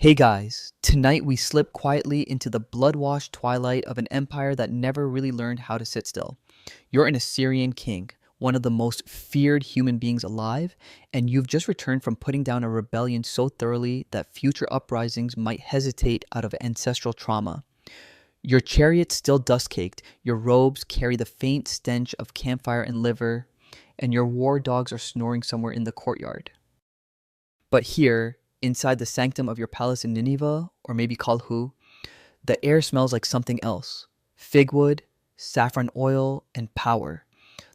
Hey guys, tonight we slip quietly into the blood-washed twilight of an empire that never really learned how to sit still. You're an Assyrian king, one of the most feared human beings alive, and you've just returned from putting down a rebellion so thoroughly that future uprisings might hesitate out of ancestral trauma. Your chariot's still dust-caked, your robes carry the faint stench of campfire and liver, and your war dogs are snoring somewhere in the courtyard. But here, inside the sanctum of your palace in Nineveh, or maybe Kalhu, the air smells like something else: figwood, saffron oil, and power.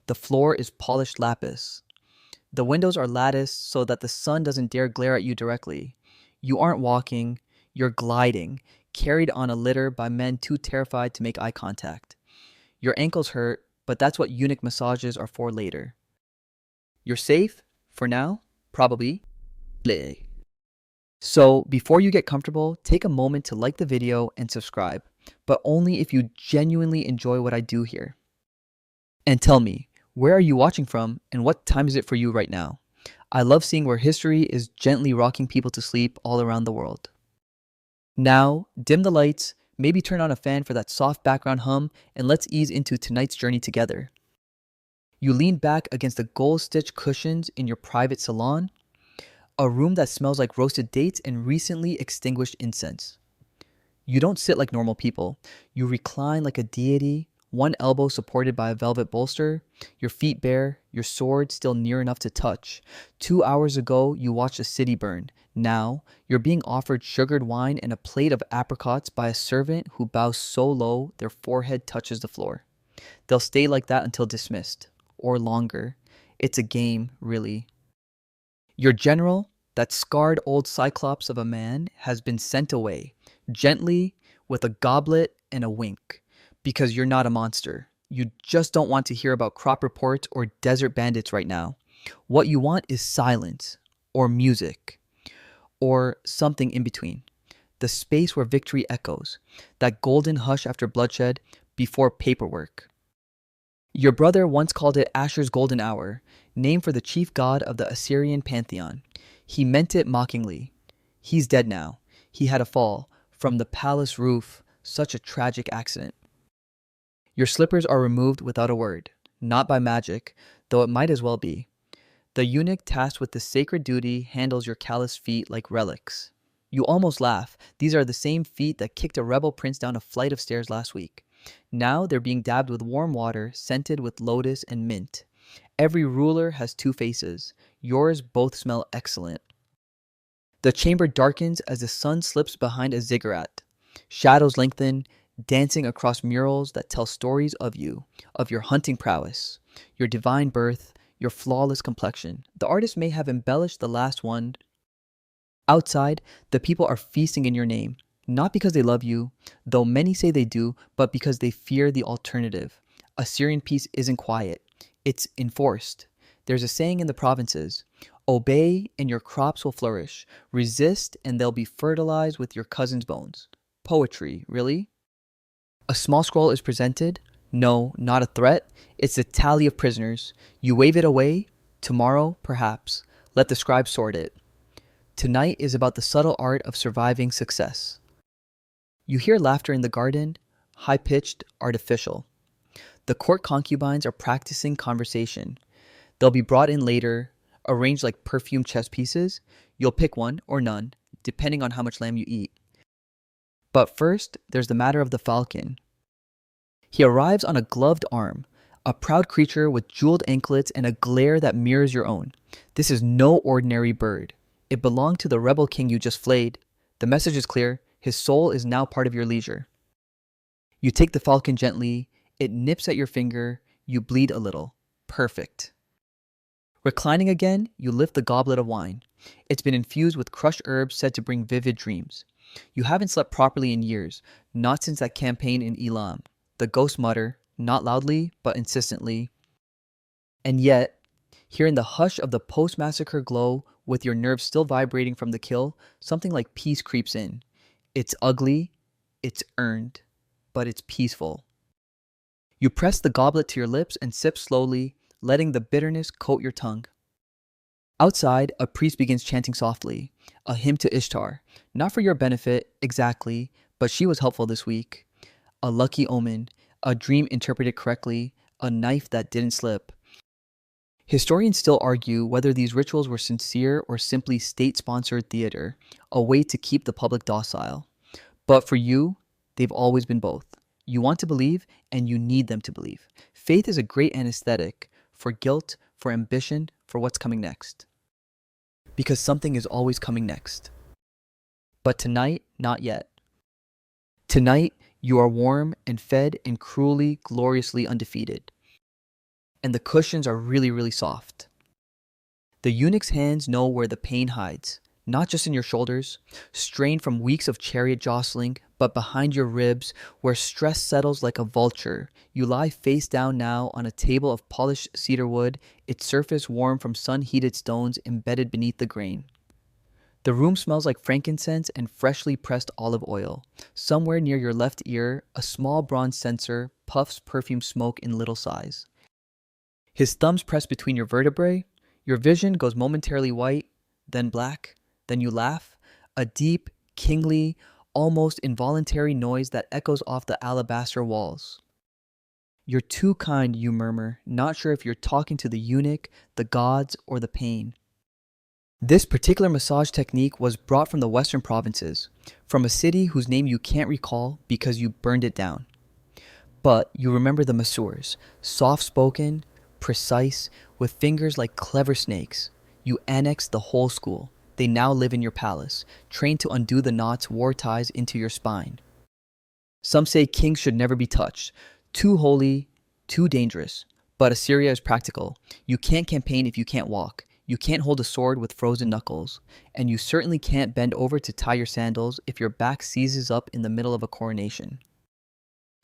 The floor is polished lapis. The windows are latticed so that the sun doesn't dare glare at you directly. You aren't walking, you're gliding, carried on a litter by men too terrified to make eye contact. Your ankles hurt, but that's what eunuch massages are for later. You're safe? For now? Probably. So, before you get comfortable, take a moment to like the video and subscribe, but only if you genuinely enjoy what I do here. And tell me, where are you watching from and what time is it for you right now? I love seeing where history is gently rocking people to sleep all around the world. Now, dim the lights, maybe turn on a fan for that soft background hum, and let's ease into tonight's journey together. You lean back against the gold-stitched cushions in your private salon, a room that smells like roasted dates and recently extinguished incense. You don't sit like normal people. You recline like a deity, one elbow supported by a velvet bolster, your feet bare, your sword still near enough to touch. 2 hours ago, you watched a city burn. Now, you're being offered sugared wine and a plate of apricots by a servant who bows so low their forehead touches the floor. They'll stay like that until dismissed, or longer. It's a game, really. Your general, that scarred old cyclops of a man, has been sent away, gently, with a goblet and a wink, because you're not a monster. You just don't want to hear about crop reports or desert bandits right now. What you want is silence, or music, or something in between. The space where victory echoes, that golden hush after bloodshed, before paperwork. Your brother once called it Asher's Golden Hour, named for the chief god of the Assyrian pantheon. He meant it mockingly. He's dead now. He had a fall from the palace roof, such a tragic accident. Your slippers are removed without a word, not by magic, though it might as well be. The eunuch tasked with the sacred duty handles your calloused feet like relics. You almost laugh. These are the same feet that kicked a rebel prince down a flight of stairs last week. Now they're being dabbed with warm water, scented with lotus and mint. Every ruler has two faces. Yours both smell excellent. The chamber darkens as the sun slips behind a ziggurat. Shadows lengthen, dancing across murals that tell stories of you, of your hunting prowess, your divine birth, your flawless complexion. The artist may have embellished the last one. Outside, the people are feasting in your name. Not because they love you, though many say they do, but because they fear the alternative. Assyrian peace isn't quiet. It's enforced. There's a saying in the provinces: obey and your crops will flourish. Resist and they'll be fertilized with your cousin's bones. Poetry, really? A small scroll is presented. No, not a threat. It's a tally of prisoners. You wave it away. Tomorrow, perhaps. Let the scribe sort it. Tonight is about the subtle art of surviving success. You hear laughter in the garden, high-pitched, artificial. The court concubines are practicing conversation. They'll be brought in later, arranged like perfumed chess pieces. You'll pick one or none, depending on how much lamb you eat. But first, there's the matter of the falcon. He arrives on a gloved arm, a proud creature with jeweled anklets and a glare that mirrors your own. This is no ordinary bird. It belonged to the rebel king you just flayed. The message is clear. His soul is now part of your leisure. You take the falcon gently. It nips at your finger. You bleed a little. Perfect. Reclining again, you lift the goblet of wine. It's been infused with crushed herbs said to bring vivid dreams. You haven't slept properly in years, not since that campaign in Elam. The ghosts mutter, not loudly, but insistently. And yet, here in the hush of the post-massacre glow, with your nerves still vibrating from the kill, something like peace creeps in. It's ugly, it's earned, but it's peaceful. You press the goblet to your lips and sip slowly, letting the bitterness coat your tongue. Outside, a priest begins chanting softly. A hymn to Ishtar. Not for your benefit, exactly, but she was helpful this week. A lucky omen. A dream interpreted correctly. A knife that didn't slip. Historians still argue whether these rituals were sincere or simply state-sponsored theater, a way to keep the public docile. But for you, they've always been both. You want to believe, and you need them to believe. Faith is a great anesthetic for guilt, for ambition, for what's coming next. Because something is always coming next. But tonight, not yet. Tonight, you are warm and fed and cruelly, gloriously undefeated. And the cushions are really, really soft. The eunuch's hands know where the pain hides, not just in your shoulders, strained from weeks of chariot jostling, but behind your ribs, where stress settles like a vulture. You lie face down now on a table of polished cedar wood, its surface warm from sun-heated stones embedded beneath the grain. The room smells like frankincense and freshly pressed olive oil. Somewhere near your left ear, a small bronze censer puffs perfume smoke in little sighs. His thumbs press between your vertebrae. Your vision goes momentarily white, then black, then you laugh, a deep, kingly, almost involuntary noise that echoes off the alabaster walls. You're too kind, you murmur, not sure if you're talking to the eunuch, the gods, or the pain. This particular massage technique was brought from the western provinces, from a city whose name you can't recall because you burned it down. But you remember the masseurs, soft-spoken, precise, with fingers like clever snakes. You annexed the whole school. They now live in your palace, trained to undo the knots war ties into your spine. Some say kings should never be touched. Too holy, too dangerous. But Assyria is practical. You can't campaign if you can't walk. You can't hold a sword with frozen knuckles. And you certainly can't bend over to tie your sandals if your back seizes up in the middle of a coronation.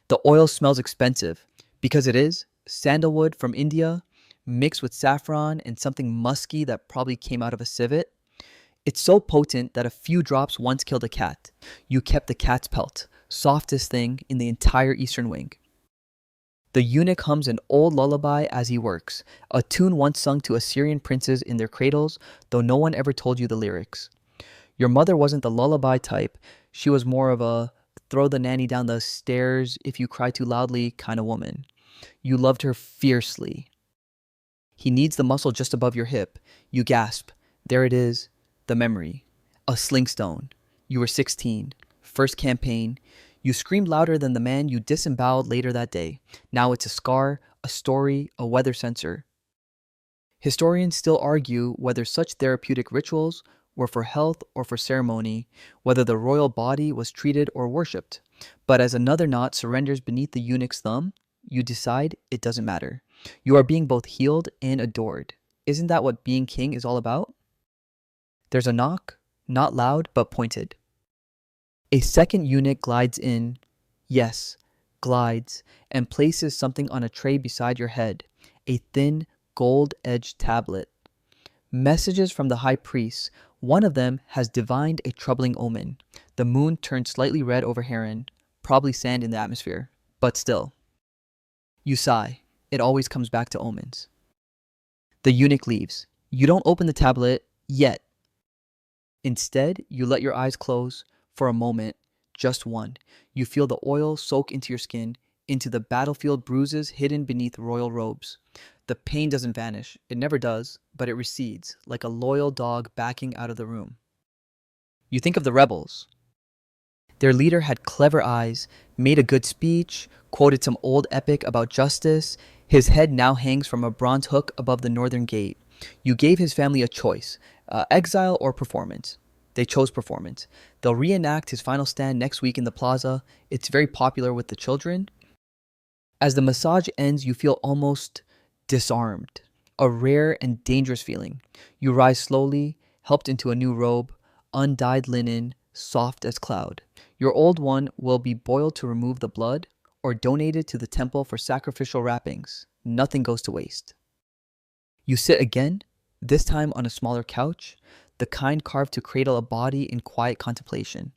The oil smells expensive, because it is. Sandalwood from India, mixed with saffron and something musky that probably came out of a civet. It's so potent that a few drops once killed a cat. You kept the cat's pelt, softest thing in the entire eastern wing. The eunuch hums an old lullaby as he works, a tune once sung to Assyrian princes in their cradles, though no one ever told you the lyrics. Your mother wasn't the lullaby type. She was more of a throw the nanny down the stairs if you cry too loudly kind of woman. You loved her fiercely. He needs the muscle just above your hip. You gasp. There it is, the memory. A sling stone. You were 16. First campaign. You screamed louder than the man you disemboweled later that day. Now it's a scar, a story, a weather sensor. Historians still argue whether such therapeutic rituals were for health or for ceremony, whether the royal body was treated or worshipped. But as another knot surrenders beneath the eunuch's thumb, you decide it doesn't matter. You are being both healed and adored. Isn't that what being king is all about? There's a knock, not loud but pointed. A second eunuch glides in, yes, glides, and places something on a tray beside your head, a thin, gold-edged tablet. Messages from the high priest. One of them has divined a troubling omen. The moon turned slightly red over Haran, probably sand in the atmosphere, but still. You sigh. It always comes back to omens. The eunuch leaves. You don't open the tablet yet. Instead, you let your eyes close for a moment, just one. You feel the oil soak into your skin, into the battlefield bruises hidden beneath royal robes. The pain doesn't vanish. It never does, but it recedes, like a loyal dog backing out of the room. You think of the rebels. Their leader had clever eyes, made a good speech, quoted some old epic about justice. His head now hangs from a bronze hook above the northern gate. You gave his family a choice, exile or performance. They chose performance. They'll reenact his final stand next week in the plaza. It's very popular with the children. As the massage ends, you feel almost disarmed, a rare and dangerous feeling. You rise slowly, helped into a new robe, undyed linen, soft as cloud. Your old one will be boiled to remove the blood or donated to the temple for sacrificial wrappings. Nothing goes to waste. You sit again, this time on a smaller couch, the kind carved to cradle a body in quiet contemplation.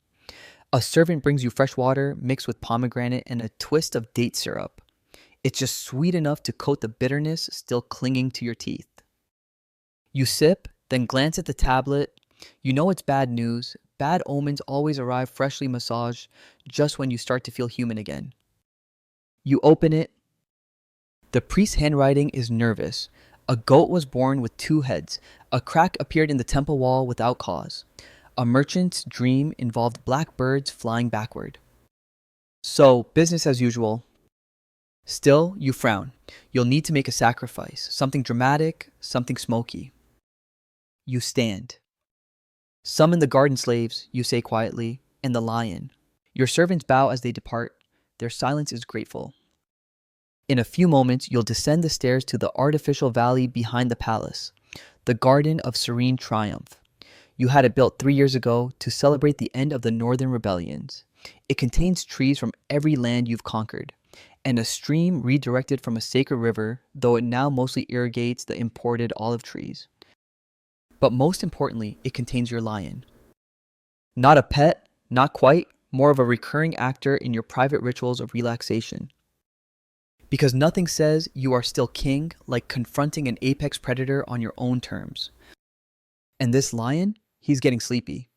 A servant brings you fresh water mixed with pomegranate and a twist of date syrup. It's just sweet enough to coat the bitterness still clinging to your teeth. You sip, then glance at the tablet. You know it's bad news. Bad omens always arrive freshly massaged just when you start to feel human again. You open it. The priest's handwriting is nervous. A goat was born with two heads. A crack appeared in the temple wall without cause. A merchant's dream involved black birds flying backward. So, business as usual. Still, you frown. You'll need to make a sacrifice. Something dramatic, something smoky. You stand. Summon the garden slaves, you say quietly, and the lion. Your servants bow as they depart. Their silence is grateful. In a few moments, you'll descend the stairs to the artificial valley behind the palace, the Garden of Serene Triumph. You had it built 3 years ago to celebrate the end of the Northern Rebellions. It contains trees from every land you've conquered, and a stream redirected from a sacred river, though it now mostly irrigates the imported olive trees. But most importantly, it contains your lion. Not a pet, not quite, more of a recurring actor in your private rituals of relaxation. Because nothing says you are still king like confronting an apex predator on your own terms. And this lion, he's getting sleepy.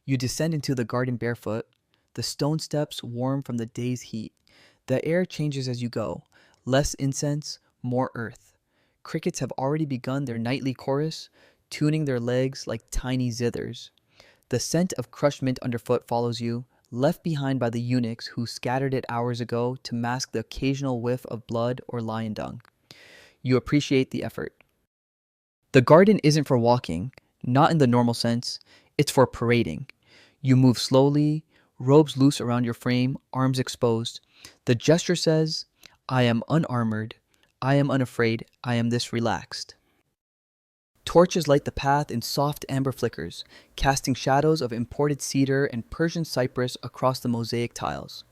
You descend into the garden barefoot, the stone steps warm from the day's heat. The air changes as you go, less incense, more earth. Crickets have already begun their nightly chorus, tuning their legs like tiny zithers. The scent of crushed mint underfoot follows you, left behind by the eunuchs who scattered it hours ago to mask the occasional whiff of blood or lion dung. You appreciate the effort. The garden isn't for walking, not in the normal sense, it's for parading. You move slowly, robes loose around your frame, arms exposed. The gesture says, I am unarmored, I am unafraid, I am this relaxed. Torches light the path in soft amber flickers, casting shadows of imported cedar and Persian cypress across the mosaic tiles.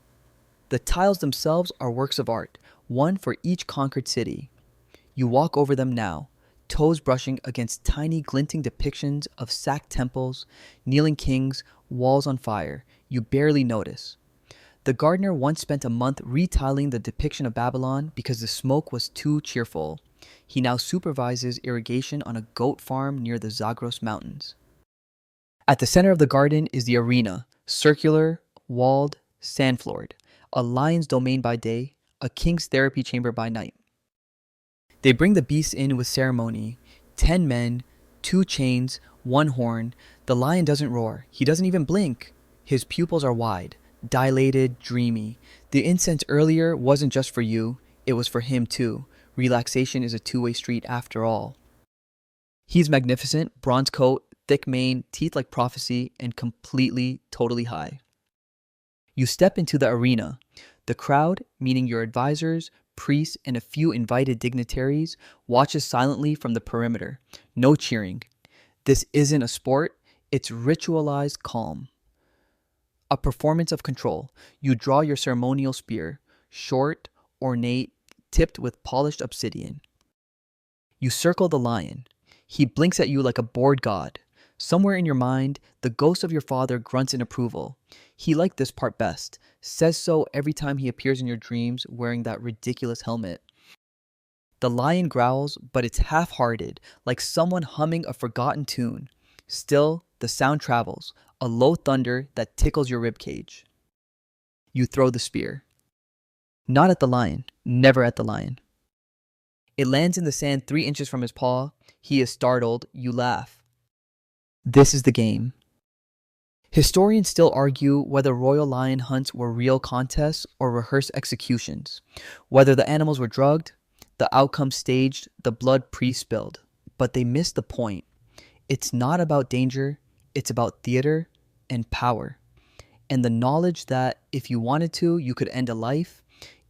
The tiles themselves are works of art, one for each conquered city. You walk over them now, toes brushing against tiny glinting depictions of sacked temples, kneeling kings, walls on fire. You barely notice. The gardener once spent a month retiling the depiction of Babylon because the smoke was too cheerful. He now supervises irrigation on a goat farm near the Zagros Mountains. At the center of the garden is the arena, circular, walled, sand-floored, a lion's domain by day, a king's therapy chamber by night. They bring the beasts in with ceremony, 10 men, 2 chains, 1 horn. The lion doesn't roar, he doesn't even blink. His pupils are wide, dilated, dreamy. The incense earlier wasn't just for you, it was for him too. Relaxation is a two-way street after all. He's magnificent, bronze coat, thick mane, teeth like prophecy, and completely, totally high. You step into the arena. The crowd, meaning your advisors, priests, and a few invited dignitaries, watches silently from the perimeter. No cheering. This isn't a sport, it's ritualized calm. A performance of control. You draw your ceremonial spear, short, ornate, tipped with polished obsidian. You circle the lion. He blinks at you like a bored god. Somewhere in your mind, the ghost of your father grunts in approval. He liked this part best, says so every time he appears in your dreams wearing that ridiculous helmet. The lion growls, but it's half-hearted, like someone humming a forgotten tune. Still, the sound travels, a low thunder that tickles your ribcage. You throw the spear. Not at the lion, never at the lion. It lands in the sand 3 inches from his paw. He is startled. You laugh. This is the game. Historians still argue whether royal lion hunts were real contests or rehearsed executions, whether the animals were drugged, the outcome staged, the blood pre-spilled. But they miss the point. It's not about danger, it's about theater and power. And the knowledge that if you wanted to, you could end a life,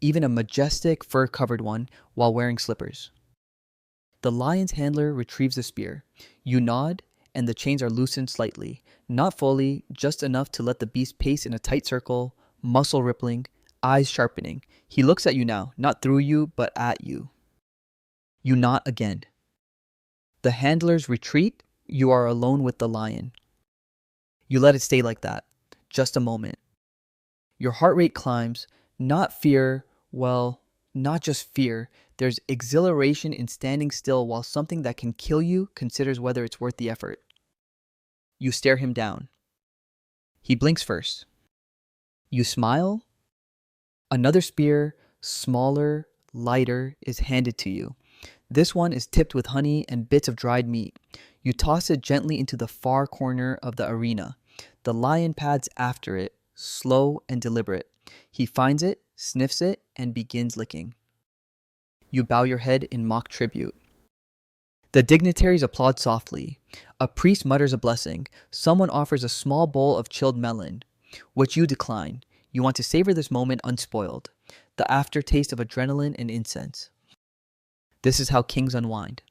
even a majestic fur-covered one, while wearing slippers. The lion's handler retrieves the spear. You nod, and the chains are loosened slightly. Not fully, just enough to let the beast pace in a tight circle, muscle rippling, eyes sharpening. He looks at you now, not through you, but at you. You knot again. The handlers retreat. You are alone with the lion. You let it stay like that. Just a moment. Your heart rate climbs, not fear, well, not just fear. There's exhilaration in standing still while something that can kill you considers whether it's worth the effort. You stare him down. He blinks first. You smile. Another spear, smaller, lighter, is handed to you. This one is tipped with honey and bits of dried meat. You toss it gently into the far corner of the arena. The lion pads after it, slow and deliberate. He finds it, sniffs it, and begins licking. You bow your head in mock tribute. The dignitaries applaud softly. A priest mutters a blessing. Someone offers a small bowl of chilled melon, which you decline. You want to savor this moment unspoiled, the aftertaste of adrenaline and incense. This is how kings unwind.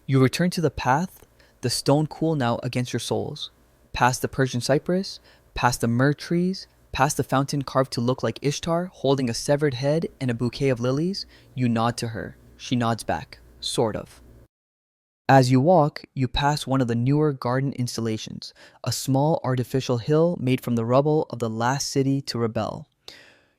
You return to the path, the stone cool now against your soles. Past the Persian cypress, past the myrrh trees, past the fountain carved to look like Ishtar, holding a severed head and a bouquet of lilies, you nod to her. She nods back, sort of. As you walk, you pass one of the newer garden installations, a small artificial hill made from the rubble of the last city to rebel.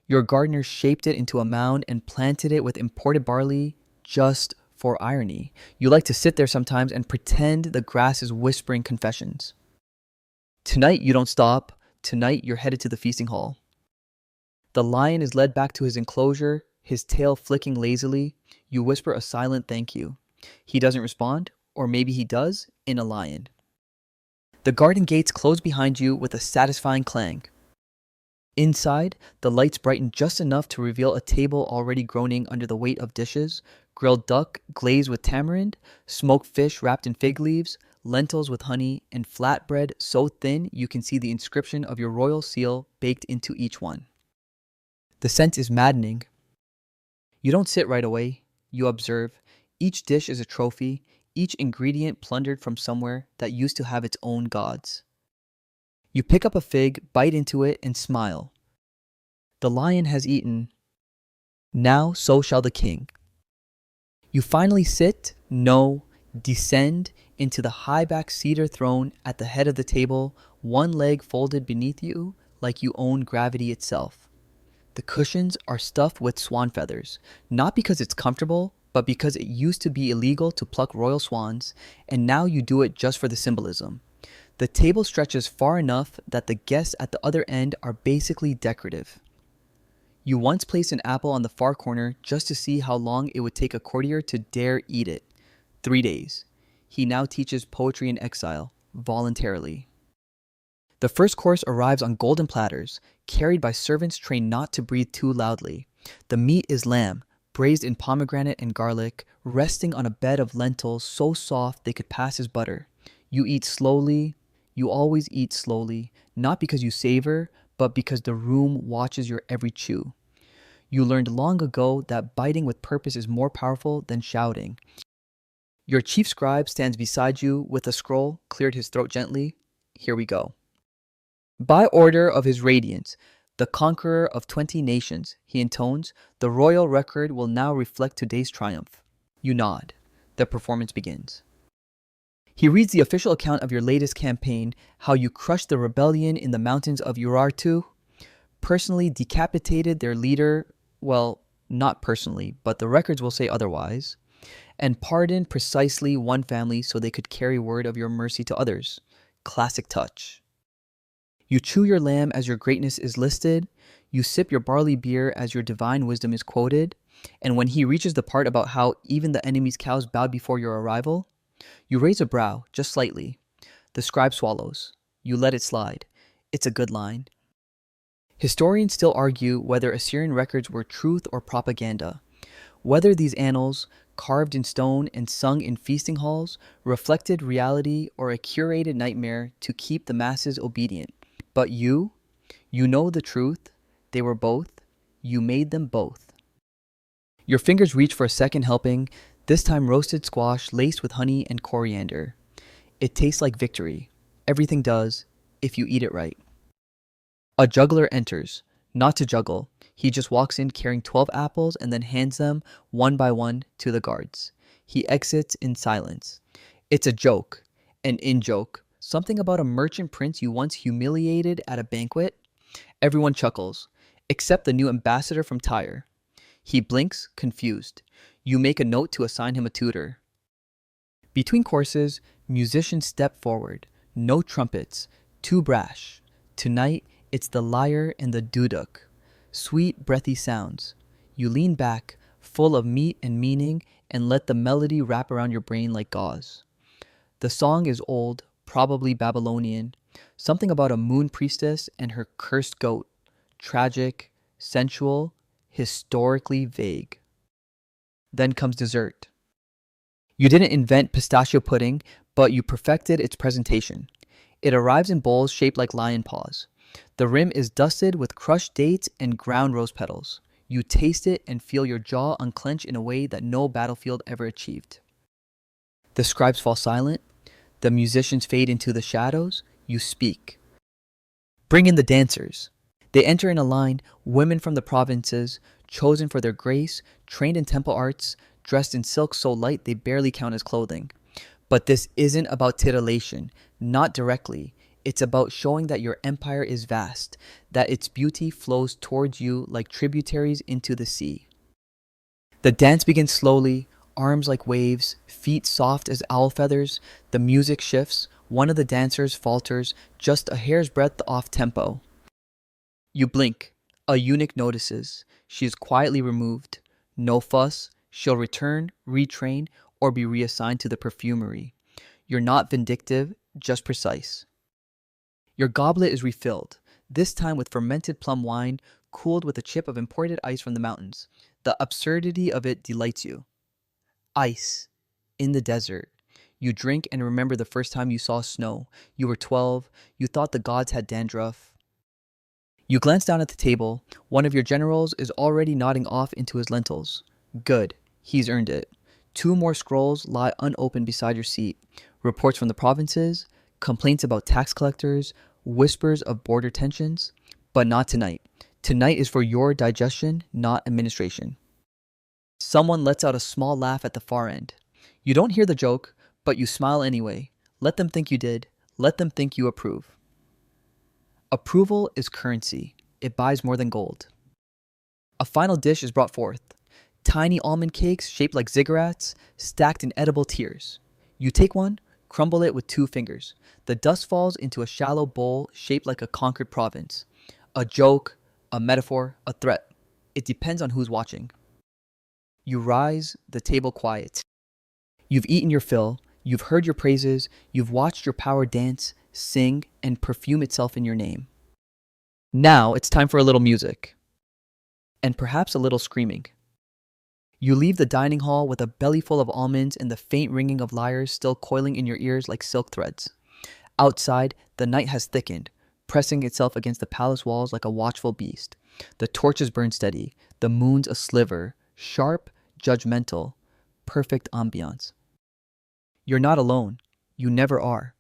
Your gardener shaped it into a mound and planted it with imported barley just for irony. You like to sit there sometimes and pretend the grass is whispering confessions. Tonight you don't stop. Tonight you're headed to the feasting hall. The lion is led back to his enclosure, his tail flicking lazily. You whisper a silent thank you. He doesn't respond, or maybe he does, in a lion. The garden gates close behind you with a satisfying clang. Inside, the lights brighten just enough to reveal a table already groaning under the weight of dishes, grilled duck glazed with tamarind, smoked fish wrapped in fig leaves, lentils with honey, and flatbread so thin you can see the inscription of your royal seal baked into each one. The scent is maddening. You don't sit right away. You observe. Each dish is a trophy, each ingredient plundered from somewhere that used to have its own gods. You pick up a fig, bite into it, and smile. The lion has eaten. Now so shall the king. You finally sit, descend into the high-backed cedar throne at the head of the table, one leg folded beneath you like you own gravity itself. The cushions are stuffed with swan feathers, not because it's comfortable, but because it used to be illegal to pluck royal swans, and now you do it just for the symbolism. The table stretches far enough that the guests at the other end are basically decorative. You once placed an apple on the far corner just to see how long it would take a courtier to dare eat it. 3 days. He now teaches poetry in exile, voluntarily. The first course arrives on golden platters, carried by servants trained not to breathe too loudly. The meat is lamb, braised in pomegranate and garlic, resting on a bed of lentils so soft they could pass as butter. You eat slowly. You always eat slowly, not because you savor, but because the room watches your every chew. You learned long ago that biting with purpose is more powerful than shouting. Your chief scribe stands beside you with a scroll, cleared his throat gently. Here we go. By order of his radiance, the conqueror of 20 nations, he intones, the royal record will now reflect today's triumph. You nod. The performance begins. He reads the official account of your latest campaign, how you crushed the rebellion in the mountains of Urartu, personally decapitated their leader, well, not personally, but the records will say otherwise, and pardoned precisely one family so they could carry word of your mercy to others. Classic touch. You chew your lamb as your greatness is listed, you sip your barley beer as your divine wisdom is quoted, and when he reaches the part about how even the enemy's cows bowed before your arrival, you raise a brow, just slightly. The scribe swallows. You let it slide. It's a good line. Historians still argue whether Assyrian records were truth or propaganda, whether these annals, carved in stone and sung in feasting halls, reflected reality or a curated nightmare to keep the masses obedient. But you know the truth. They were both. You made them both. Your fingers reach for a second helping, this time roasted squash laced with honey and coriander. It tastes like victory. Everything does, if you eat it right. A juggler enters, not to juggle. He just walks in carrying 12 apples and then hands them, one by one, to the guards. He exits in silence. It's a joke, an in-joke, something about a merchant prince you once humiliated at a banquet. Everyone chuckles, except the new ambassador from Tyre. He blinks, confused. You make a note to assign him a tutor. Between courses, musicians step forward. No trumpets, too brash. Tonight, it's the lyre and the duduk. Sweet, breathy sounds. You lean back, full of meat and meaning, and let the melody wrap around your brain like gauze. The song is old, probably Babylonian. Something about a moon priestess and her cursed goat. Tragic, sensual, historically vague. Then comes dessert. You didn't invent pistachio pudding, but you perfected its presentation. It arrives in bowls shaped like lion paws. The rim is dusted with crushed dates and ground rose petals. You taste it and feel your jaw unclench in a way that no battlefield ever achieved. The scribes fall silent. The musicians fade into the shadows. You speak. Bring in the dancers. They enter in a line, women from the provinces, chosen for their grace, trained in temple arts, dressed in silk so light they barely count as clothing. But this isn't about titillation, not directly. It's about showing that your empire is vast, that its beauty flows towards you like tributaries into the sea. The dance begins slowly, arms like waves, feet soft as owl feathers. The music shifts. One of the dancers falters, just a hair's breadth off tempo. You blink. A eunuch notices. She is quietly removed. No fuss. She'll return, retrain, or be reassigned to the perfumery. You're not vindictive, just precise. Your goblet is refilled, this time with fermented plum wine, cooled with a chip of imported ice from the mountains. The absurdity of it delights you. Ice. In the desert. You drink and remember the first time you saw snow. You were 12. You thought the gods had dandruff. You glance down at the table. One of your generals is already nodding off into his lentils. Good. He's earned it. 2 more scrolls lie unopened beside your seat. Reports from the provinces, complaints about tax collectors, whispers of border tensions. But not tonight. Tonight is for your digestion, not administration. Someone lets out a small laugh at the far end. You don't hear the joke, but you smile anyway. Let them think you did. Let them think you approve. Approval is currency. It buys more than gold. A final dish is brought forth. Tiny almond cakes shaped like ziggurats, stacked in edible tiers. You take one, crumble it with 2 fingers. The dust falls into a shallow bowl shaped like a conquered province. A joke, a metaphor, a threat. It depends on who's watching. You rise, the table quiet. You've eaten your fill, you've heard your praises, you've watched your power dance, sing, and perfume itself in your name. Now it's time for a little music. And perhaps a little screaming. You leave the dining hall with a belly full of almonds and the faint ringing of lyres still coiling in your ears like silk threads. Outside, the night has thickened, pressing itself against the palace walls like a watchful beast. The torches burn steady, the moon's a sliver, sharp, judgmental, perfect ambiance. You're not alone. You never are.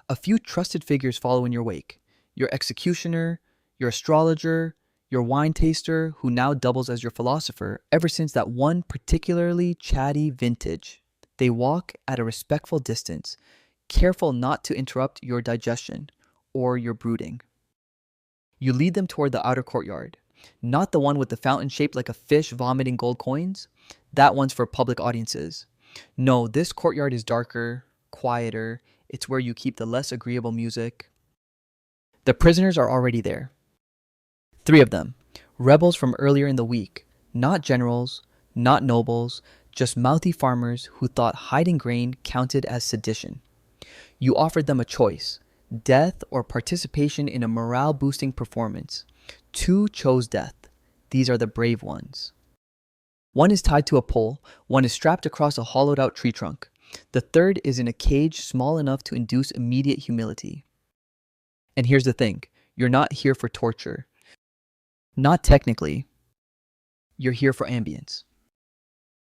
A few trusted figures follow in your wake. Your executioner, your astrologer, your wine taster, who now doubles as your philosopher ever since that one particularly chatty vintage. They walk at a respectful distance, careful not to interrupt your digestion or your brooding. You lead them toward the outer courtyard, not the one with the fountain shaped like a fish vomiting gold coins. That one's for public audiences. No, this courtyard is darker, quieter. It's where you keep the less agreeable music. The prisoners are already there. 3 of them, rebels from earlier in the week, not generals, not nobles, just mouthy farmers who thought hiding grain counted as sedition. You offered them a choice, death or participation in a morale-boosting performance. 2 chose death. These are the brave ones. One is tied to a pole, one is strapped across a hollowed-out tree trunk. The third is in a cage small enough to induce immediate humility. And here's the thing, you're not here for torture. Not technically. You're here for ambience.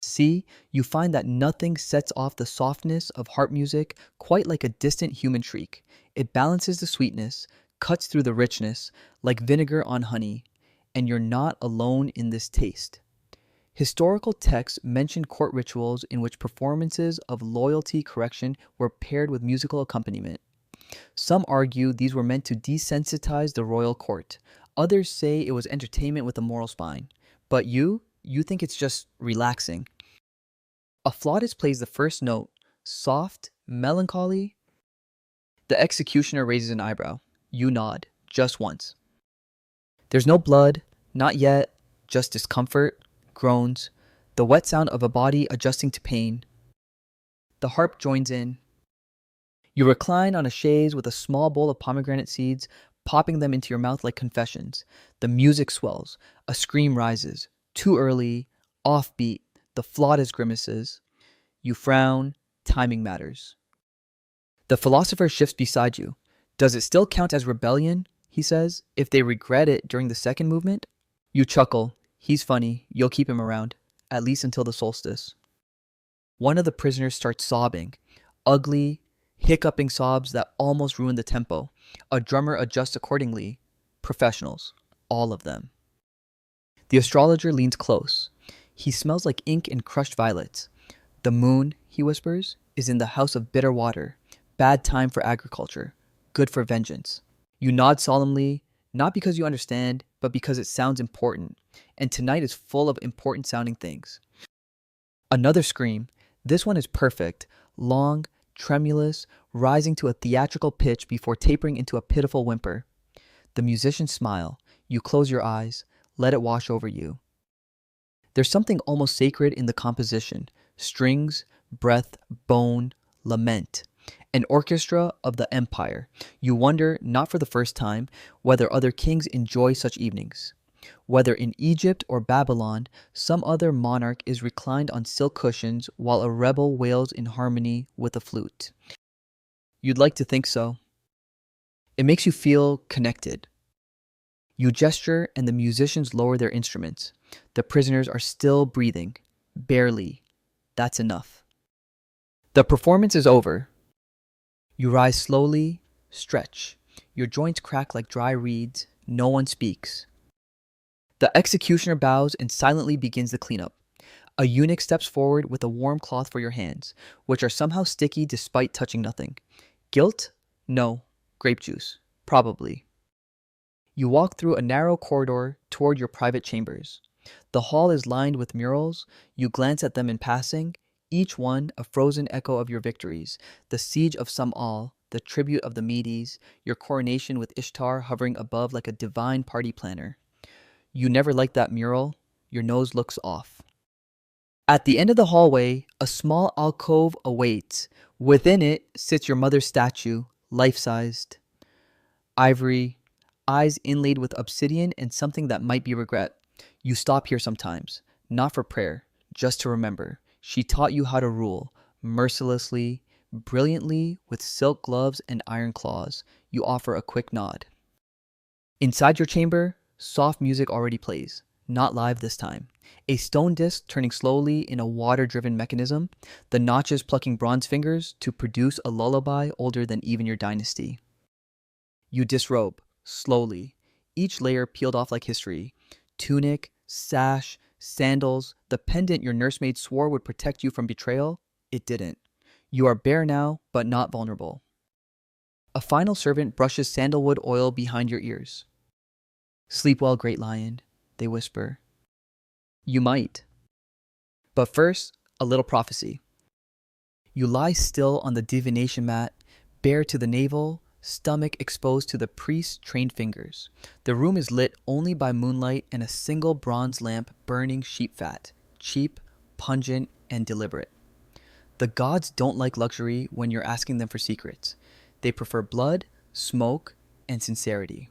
See, you find that nothing sets off the softness of harp music quite like a distant human shriek. It balances the sweetness, cuts through the richness, like vinegar on honey, and you're not alone in this taste. Historical texts mention court rituals in which performances of loyalty correction were paired with musical accompaniment. Some argue these were meant to desensitize the royal court. Others say it was entertainment with a moral spine. But you think it's just relaxing. A flautist plays the first note, soft, melancholy. The executioner raises an eyebrow. You nod, just once. There's no blood, not yet, just discomfort, groans, the wet sound of a body adjusting to pain. The harp joins in. You recline on a chaise with a small bowl of pomegranate seeds, popping them into your mouth like confessions. The music swells. A scream rises. Too early, offbeat, the flautist grimaces. You frown. Timing matters. The philosopher shifts beside you. Does it still count as rebellion, he says, if they regret it during the second movement? You chuckle. He's funny. You'll keep him around, at least until the solstice. One of the prisoners starts sobbing. Ugly, hiccuping sobs that almost ruin the tempo. A drummer adjusts accordingly. Professionals. All of them. The astrologer leans close. He smells like ink and crushed violets. The moon, he whispers, is in the house of bitter water. Bad time for agriculture. Good for vengeance. You nod solemnly, not because you understand, but because it sounds important. And tonight is full of important sounding things. Another scream. This one is perfect. Long, tremulous, rising to a theatrical pitch before tapering into a pitiful whimper. The musicians smile. You close your eyes. Let it wash over you. There's something almost sacred in the composition. Strings, breath, bone, lament. An orchestra of the empire. You wonder, not for the first time, whether other kings enjoy such evenings. Whether in Egypt or Babylon, some other monarch is reclined on silk cushions while a rebel wails in harmony with a flute. You'd like to think so. It makes you feel connected. You gesture and the musicians lower their instruments. The prisoners are still breathing. Barely. That's enough. The performance is over. You rise slowly, stretch. Your joints crack like dry reeds. No one speaks. The executioner bows and silently begins the cleanup. A eunuch steps forward with a warm cloth for your hands, which are somehow sticky despite touching nothing. Guilt? No. Grape juice? Probably. You walk through a narrow corridor toward your private chambers. The hall is lined with murals. You glance at them in passing, each one a frozen echo of your victories, the siege of Sam'al, the tribute of the Medes, your coronation with Ishtar hovering above like a divine party planner. You never liked that mural. Your nose looks off. At the end of the hallway, a small alcove awaits. Within it sits your mother's statue, life-sized. Ivory, eyes inlaid with obsidian and something that might be regret. You stop here sometimes, not for prayer, just to remember. She taught you how to rule, mercilessly, brilliantly, with silk gloves and iron claws. You offer a quick nod. Inside your chamber, soft music already plays, not live this time. A stone disc turning slowly in a water-driven mechanism, the notches plucking bronze fingers to produce a lullaby older than even your dynasty. You disrobe, slowly, each layer peeled off like history. Tunic, sash, sandals, the pendant your nursemaid swore would protect you from betrayal, it didn't. You are bare now, but not vulnerable. A final servant brushes sandalwood oil behind your ears. Sleep well, great lion, they whisper. You might. But first, a little prophecy. You lie still on the divination mat, bare to the navel, stomach exposed to the priest's trained fingers. The room is lit only by moonlight and a single bronze lamp burning sheep fat, cheap, pungent, and deliberate. The gods don't like luxury when you're asking them for secrets. They prefer blood, smoke, and sincerity.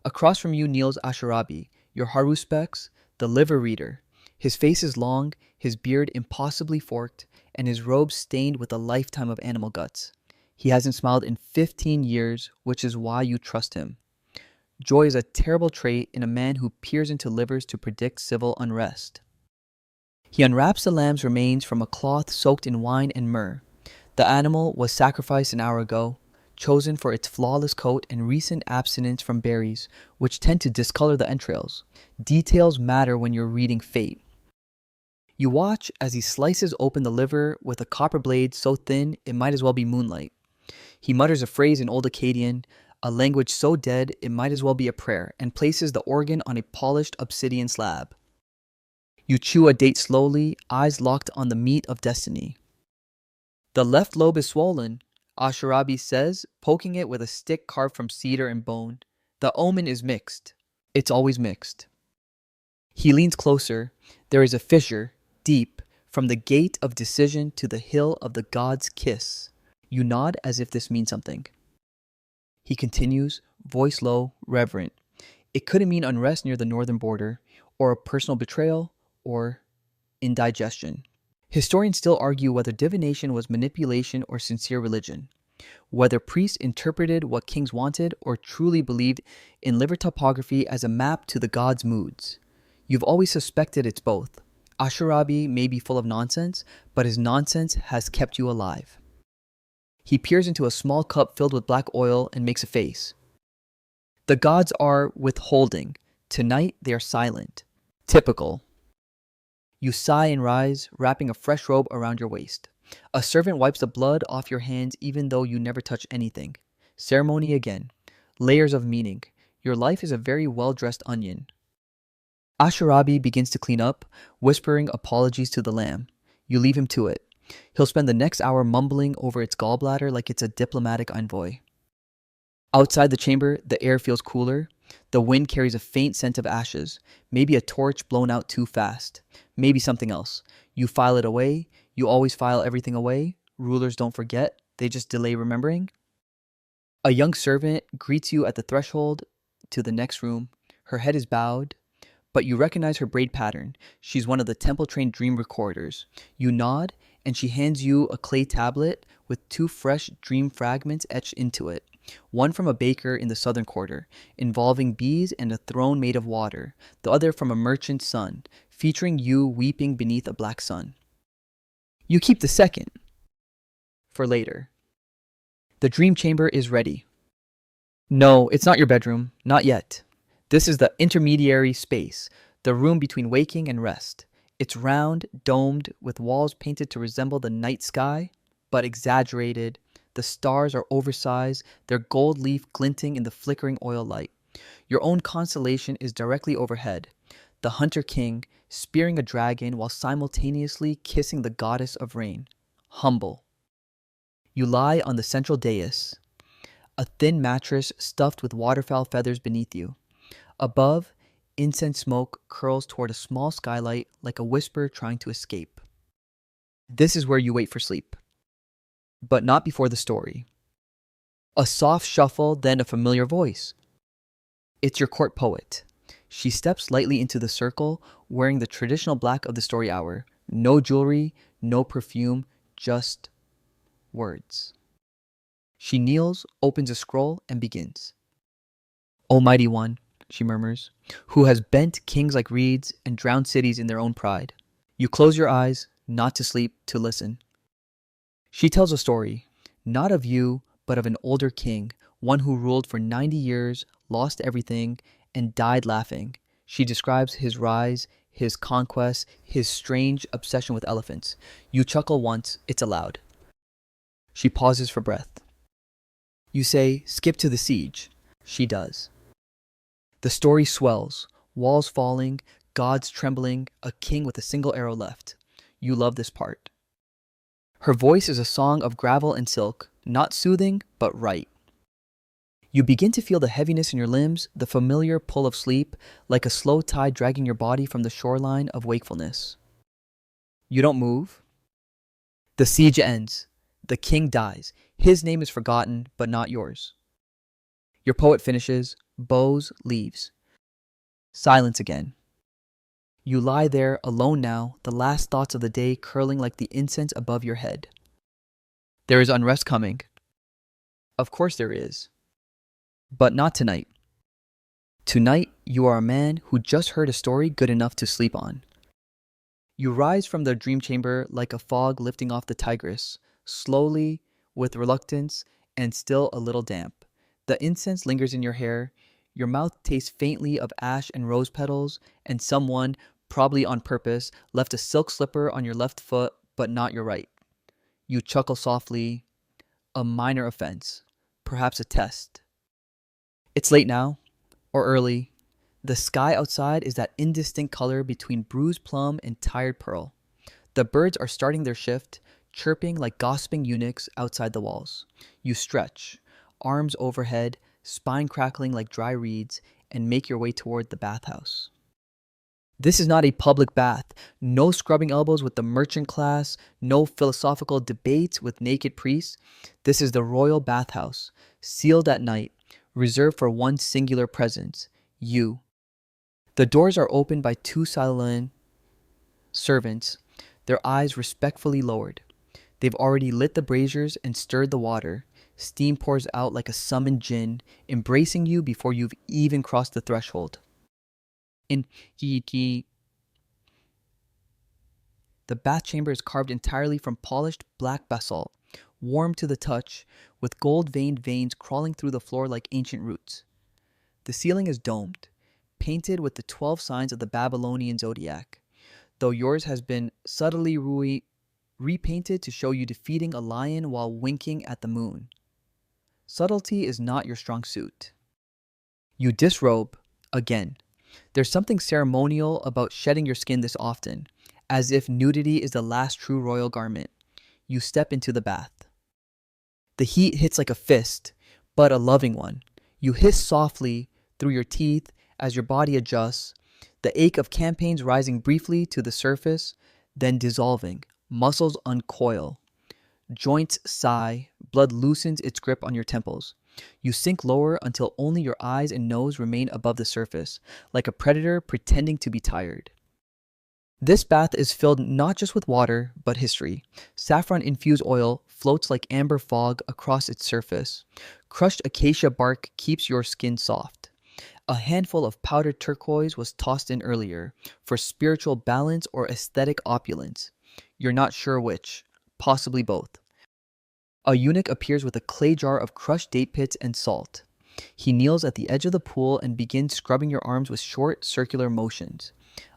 Across from you kneels Ashurabi, your haruspex, the liver reader. His face is long, his beard impossibly forked, and his robe stained with a lifetime of animal guts. He hasn't smiled in 15 years, which is why you trust him. Joy is a terrible trait in a man who peers into livers to predict civil unrest. He unwraps the lamb's remains from a cloth soaked in wine and myrrh. The animal was sacrificed an hour ago, chosen for its flawless coat and recent abstinence from berries, which tend to discolor the entrails. Details matter when you're reading fate. You watch as he slices open the liver with a copper blade so thin it might as well be moonlight. He mutters a phrase in Old Akkadian, a language so dead it might as well be a prayer, and places the organ on a polished obsidian slab. You chew a date slowly, eyes locked on the meat of destiny. The left lobe is swollen, Ashurabi says, poking it with a stick carved from cedar and bone. The omen is mixed. It's always mixed. He leans closer. There is a fissure, deep, from the gate of decision to the hill of the god's kiss. You nod as if this means something. He continues, voice low, reverent. It couldn't mean unrest near the northern border, or a personal betrayal, or indigestion. Historians still argue whether divination was manipulation or sincere religion, whether priests interpreted what kings wanted or truly believed in liver topography as a map to the gods' moods. You've always suspected it's both. Ashurabi may be full of nonsense, but his nonsense has kept you alive. He peers into a small cup filled with black oil and makes a face. The gods are withholding. Tonight they are silent. Typical. You sigh and rise, wrapping a fresh robe around your waist. A servant wipes the blood off your hands even though you never touch anything. Ceremony again. Layers of meaning. Your life is a very well-dressed onion. Ashurabi begins to clean up, whispering apologies to the lamb. You leave him to it. He'll spend the next hour mumbling over its gallbladder like it's a diplomatic envoy. Outside the chamber, the air feels cooler. The wind carries a faint scent of ashes, maybe a torch blown out too fast, maybe something else. You file it away. You always file everything away. Rulers don't forget, they just delay remembering. A young servant greets you at the threshold to the next room. Her head is bowed, but you recognize her braid pattern. She's one of the temple-trained dream recorders. You nod, and she hands you a clay tablet with 2 fresh dream fragments etched into it. One from a baker in the southern quarter, involving bees and a throne made of water. The other from a merchant's son, featuring you weeping beneath a black sun. You keep the second for later. The dream chamber is ready. No, it's not your bedroom. Not yet. This is the intermediary space, the room between waking and rest. It's round, domed, with walls painted to resemble the night sky, but exaggerated. The stars are oversized, their gold leaf glinting in the flickering oil light. Your own constellation is directly overhead. The hunter king, spearing a dragon while simultaneously kissing the goddess of rain. Humble. You lie on the central dais, a thin mattress stuffed with waterfowl feathers beneath you. Above, incense smoke curls toward a small skylight like a whisper trying to escape. This is where you wait for sleep. But not before the story. A soft shuffle, then a familiar voice. It's your court poet. She steps lightly into the circle, wearing the traditional black of the story hour. No jewelry, no perfume, just words. She kneels, opens a scroll, and begins. Almighty One, she murmurs, who has bent kings like reeds and drowned cities in their own pride. You close your eyes, not to sleep, to listen. She tells a story, not of you, but of an older king, one who ruled for 90 years, lost everything, and died laughing. She describes his rise, his conquest, his strange obsession with elephants. You chuckle once, it's allowed. She pauses for breath. You say, skip to the siege. She does. The story swells, walls falling, gods trembling, a king with a single arrow left. You love this part. Her voice is a song of gravel and silk, not soothing, but right. You begin to feel the heaviness in your limbs, the familiar pull of sleep, like a slow tide dragging your body from the shoreline of wakefulness. You don't move. The siege ends. The king dies. His name is forgotten, but not yours. Your poet finishes, bows, leaves. Silence again. You lie there, alone now, the last thoughts of the day curling like the incense above your head. There is unrest coming. Of course there is. But not tonight. Tonight, you are a man who just heard a story good enough to sleep on. You rise from the dream chamber like a fog lifting off the Tigris, slowly, with reluctance, and still a little damp. The incense lingers in your hair. Your mouth tastes faintly of ash and rose petals, and someone, probably on purpose, left a silk slipper on your left foot, but not your right. You chuckle softly. A minor offense. Perhaps a test. It's late now, or early. The sky outside is that indistinct color between bruised plum and tired pearl. The birds are starting their shift, chirping like gossiping eunuchs outside the walls. You stretch, arms overhead, spine crackling like dry reeds, and make your way toward the bathhouse. This is not a public bath. No scrubbing elbows with the merchant class, no philosophical debates with naked priests. This is the royal bathhouse, sealed at night, reserved for one singular presence, you. The doors are opened by two silent servants, their eyes respectfully lowered. They've already lit the braziers and stirred the water. Steam pours out like a summoned djinn, embracing you before you've even crossed the threshold. In the bath chamber is carved entirely from polished black basalt, warm to the touch, with gold-veined veins crawling through the floor like ancient roots. The ceiling is domed, painted with the 12 signs of the Babylonian zodiac, though yours has been subtly repainted to show you defeating a lion while winking at the moon. Subtlety is not your strong suit. You disrobe, again. There's something ceremonial about shedding your skin this often, as if nudity is the last true royal garment. You step into the bath. The heat hits like a fist, but a loving one. You hiss softly through your teeth as your body adjusts, the ache of campaigns rising briefly to the surface, then dissolving. Muscles uncoil. Joints sigh. Blood loosens its grip on your temples. You sink lower until only your eyes and nose remain above the surface, like a predator pretending to be tired. This bath is filled not just with water, but history. Saffron-infused oil floats like amber fog across its surface. Crushed acacia bark keeps your skin soft. A handful of powdered turquoise was tossed in earlier, for spiritual balance or aesthetic opulence. You're not sure which, possibly both. A eunuch appears with a clay jar of crushed date pits and salt. He kneels at the edge of the pool and begins scrubbing your arms with short, circular motions.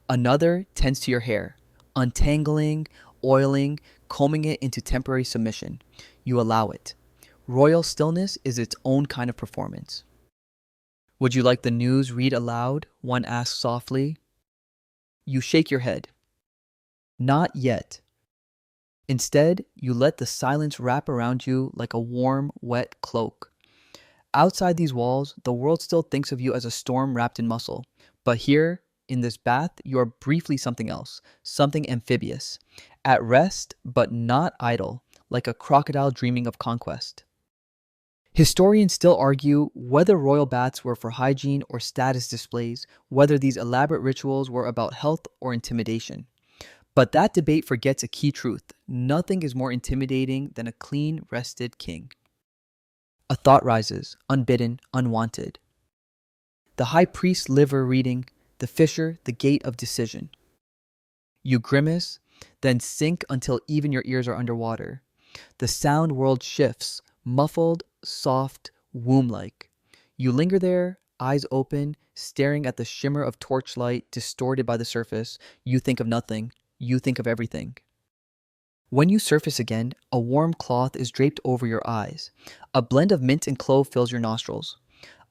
Another tends to your hair, untangling, oiling, combing it into temporary submission. You allow it. Royal stillness is its own kind of performance. Would you like the news read aloud? One asks softly. You shake your head. Not yet. Instead, you let the silence wrap around you like a warm, wet cloak. Outside these walls, the world still thinks of you as a storm wrapped in muscle. But here, in this bath, you are briefly something else, something amphibious. At rest, but not idle, like a crocodile dreaming of conquest. Historians still argue whether royal baths were for hygiene or status displays, whether these elaborate rituals were about health or intimidation. But that debate forgets a key truth. Nothing is more intimidating than a clean, rested king. A thought rises, unbidden, unwanted. The high priest's liver reading, the fissure, the gate of decision. You grimace, then sink until even your ears are underwater. The sound world shifts, muffled, soft, womb-like. You linger there, eyes open, staring at the shimmer of torchlight distorted by the surface. You think of nothing. You think of everything. When you surface again, a warm cloth is draped over your eyes. A blend of mint and clove fills your nostrils.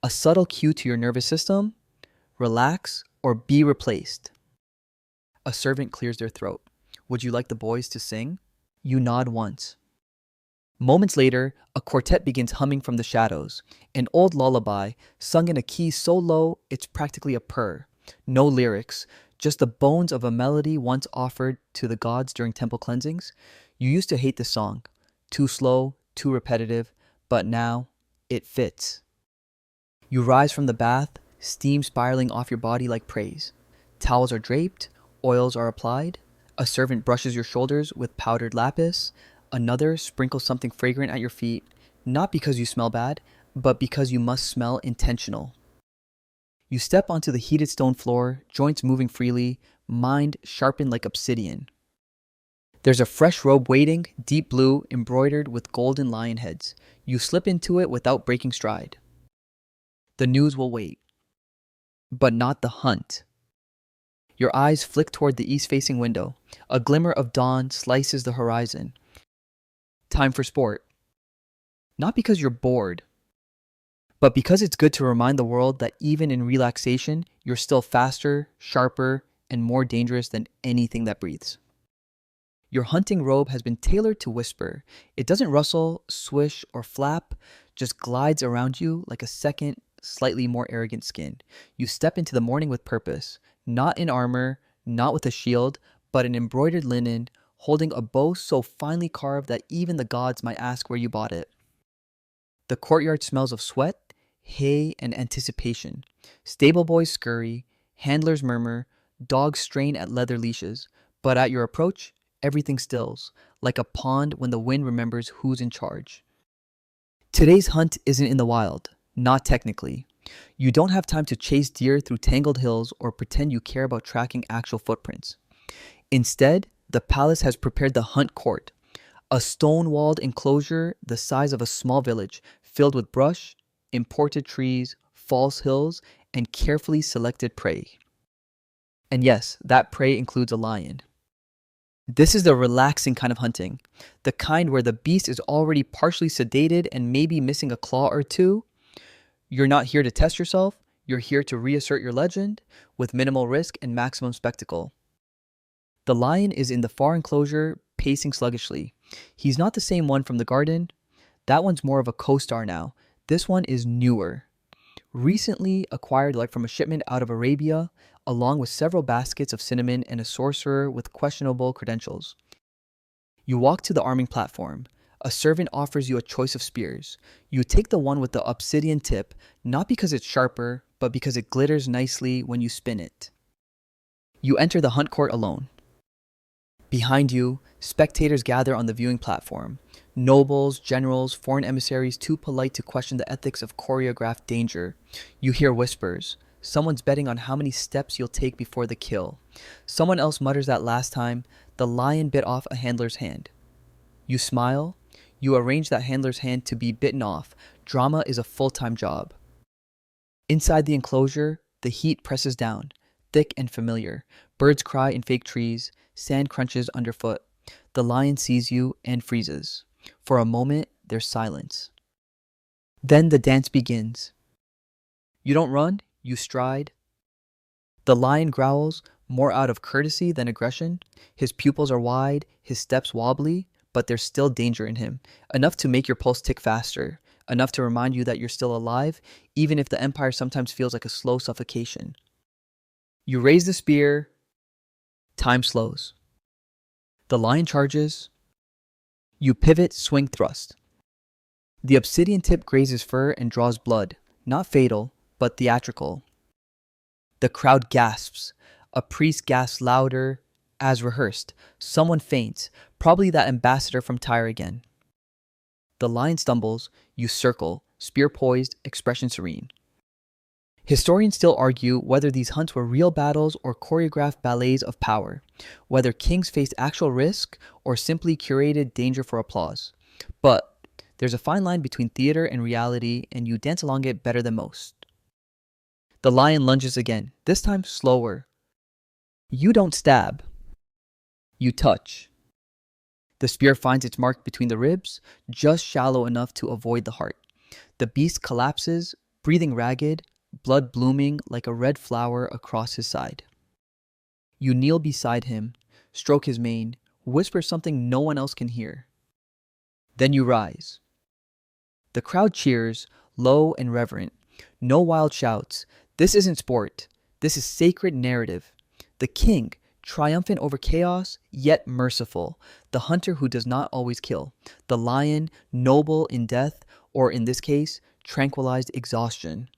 A subtle cue to your nervous system: relax or be replaced. A servant clears their throat. Would you like the boys to sing? You nod once. Moments later, a quartet begins humming from the shadows. An old lullaby, sung in a key so low it's practically a purr. No lyrics, just the bones of a melody once offered to the gods during temple cleansings. You used to hate this song. Too slow, too repetitive, but now it fits. You rise from the bath, steam spiraling off your body like praise. Towels are draped, oils are applied. A servant brushes your shoulders with powdered lapis. Another sprinkles something fragrant at your feet, not because you smell bad, but because you must smell intentional. You step onto the heated stone floor, joints moving freely, mind sharpened like obsidian. There's a fresh robe waiting, deep blue, embroidered with golden lion heads. You slip into it without breaking stride. The news will wait. But not the hunt. Your eyes flick toward the east-facing window. A glimmer of dawn slices the horizon. Time for sport. Not because you're bored, but because it's good to remind the world that even in relaxation, you're still faster, sharper, and more dangerous than anything that breathes. Your hunting robe has been tailored to whisper. It doesn't rustle, swish, or flap, just glides around you like a second, slightly more arrogant skin. You step into the morning with purpose, not in armor, not with a shield, but in embroidered linen, holding a bow so finely carved that even the gods might ask where you bought it. The courtyard smells of sweat, hay, and anticipation. Stable boys scurry, handlers murmur, dogs strain at leather leashes, but at your approach, everything stills, like a pond when the wind remembers who's in charge. Today's hunt isn't in the wild, not technically. You don't have time to chase deer through tangled hills or pretend you care about tracking actual footprints. Instead, the palace has prepared the hunt court, a stone-walled enclosure the size of a small village, filled with brush, imported trees, false hills, and carefully selected prey. And yes, that prey includes a lion. This is the relaxing kind of hunting, the kind where the beast is already partially sedated and maybe missing a claw or two. You're not here to test yourself, you're here to reassert your legend with minimal risk and maximum spectacle. The lion is in the far enclosure, pacing sluggishly. He's not the same one from the garden. That one's more of a co-star now. This one is newer. Recently acquired like from a shipment out of Arabia, along with several baskets of cinnamon and a sorcerer with questionable credentials. You walk to the arming platform. A servant offers you a choice of spears. You take the one with the obsidian tip, not because it's sharper, but because it glitters nicely when you spin it. You enter the hunt court alone. Behind you, spectators gather on the viewing platform. Nobles, generals, foreign emissaries too polite to question the ethics of choreographed danger. You hear whispers. Someone's betting on how many steps you'll take before the kill. Someone else mutters that last time, the lion bit off a handler's hand. You smile. You arrange that handler's hand to be bitten off. Drama is a full-time job. Inside the enclosure, the heat presses down, thick and familiar. Birds cry in fake trees. Sand crunches underfoot. The lion sees you and freezes. For a moment, there's silence. Then the dance begins. You don't run, you stride. The lion growls, more out of courtesy than aggression. His pupils are wide, his steps wobbly, but there's still danger in him. Enough to make your pulse tick faster. Enough to remind you that you're still alive, even if the empire sometimes feels like a slow suffocation. You raise the spear. Time slows. The lion charges. You pivot, swing, thrust. The obsidian tip grazes fur and draws blood. Not fatal, but theatrical. The crowd gasps. A priest gasps louder, as rehearsed. Someone faints, probably that ambassador from Tyre again. The lion stumbles. You circle, spear poised, expression serene. Historians still argue whether these hunts were real battles or choreographed ballets of power, whether kings faced actual risk or simply curated danger for applause. But there's a fine line between theater and reality, and you dance along it better than most. The lion lunges again, this time slower. You don't stab. You touch. The spear finds its mark between the ribs, just shallow enough to avoid the heart. The beast collapses, breathing ragged, blood blooming like a red flower across his side. You kneel beside him, stroke his mane, whisper something no one else can hear. Then you rise. The crowd cheers, low and reverent. No wild shouts. This isn't sport. This is sacred narrative. The king, triumphant over chaos, yet merciful. The hunter who does not always kill. The lion, noble in death, or in this case, tranquilized exhaustion.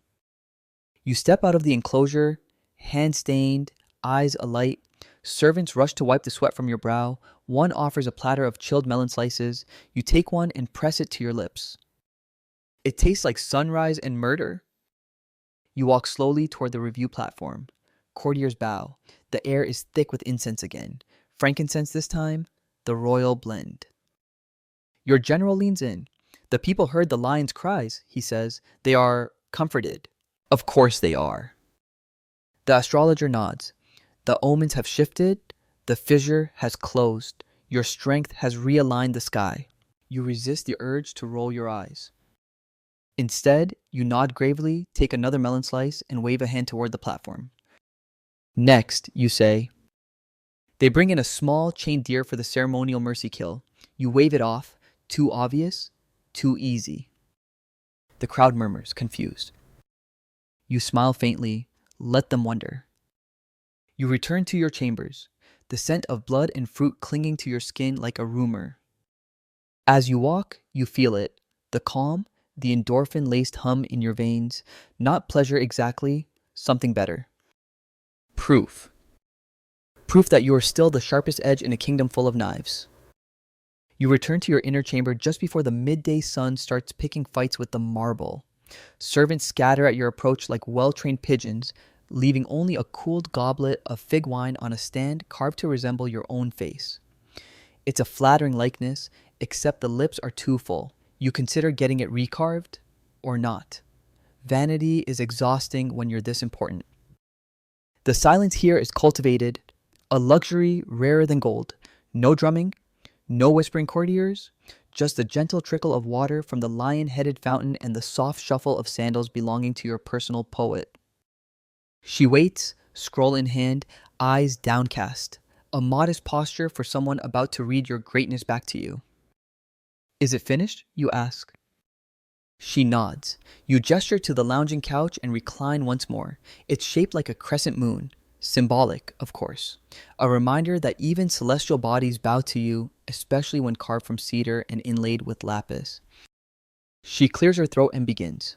You step out of the enclosure, hand stained, eyes alight. Servants rush to wipe the sweat from your brow. One offers a platter of chilled melon slices. You take one and press it to your lips. It tastes like sunrise and murder. You walk slowly toward the review platform. Courtiers bow. The air is thick with incense again. Frankincense this time, the royal blend. Your general leans in. The people heard the lion's cries, he says. They are comforted. Of course they are. The astrologer nods. The omens have shifted. The fissure has closed. Your strength has realigned the sky. You resist the urge to roll your eyes. Instead, you nod gravely, take another melon slice, and wave a hand toward the platform. Next, you say, They bring in a small chained deer for the ceremonial mercy kill. You wave it off. Too obvious, too easy. The crowd murmurs, confused. You smile faintly, let them wonder. You return to your chambers, the scent of blood and fruit clinging to your skin like a rumor. As you walk, you feel it, the calm, the endorphin-laced hum in your veins, not pleasure exactly, something better. Proof. Proof that you are still the sharpest edge in a kingdom full of knives. You return to your inner chamber just before the midday sun starts picking fights with the marble. Servants scatter at your approach like well-trained pigeons, leaving only a cooled goblet of fig wine on a stand carved to resemble your own face. It's a flattering likeness, except the lips are too full. You consider getting it recarved or not. Vanity is exhausting when you're this important. The silence here is cultivated, a luxury rarer than gold. No drumming, no whispering courtiers, just the gentle trickle of water from the lion-headed fountain and the soft shuffle of sandals belonging to your personal poet. She waits, scroll in hand, eyes downcast, a modest posture for someone about to read your greatness back to you. Is it finished? You ask. She nods. You gesture to the lounging couch and recline once more. It's shaped like a crescent moon. Symbolic, of course. A reminder that even celestial bodies bow to you, especially when carved from cedar and inlaid with lapis. She clears her throat and begins.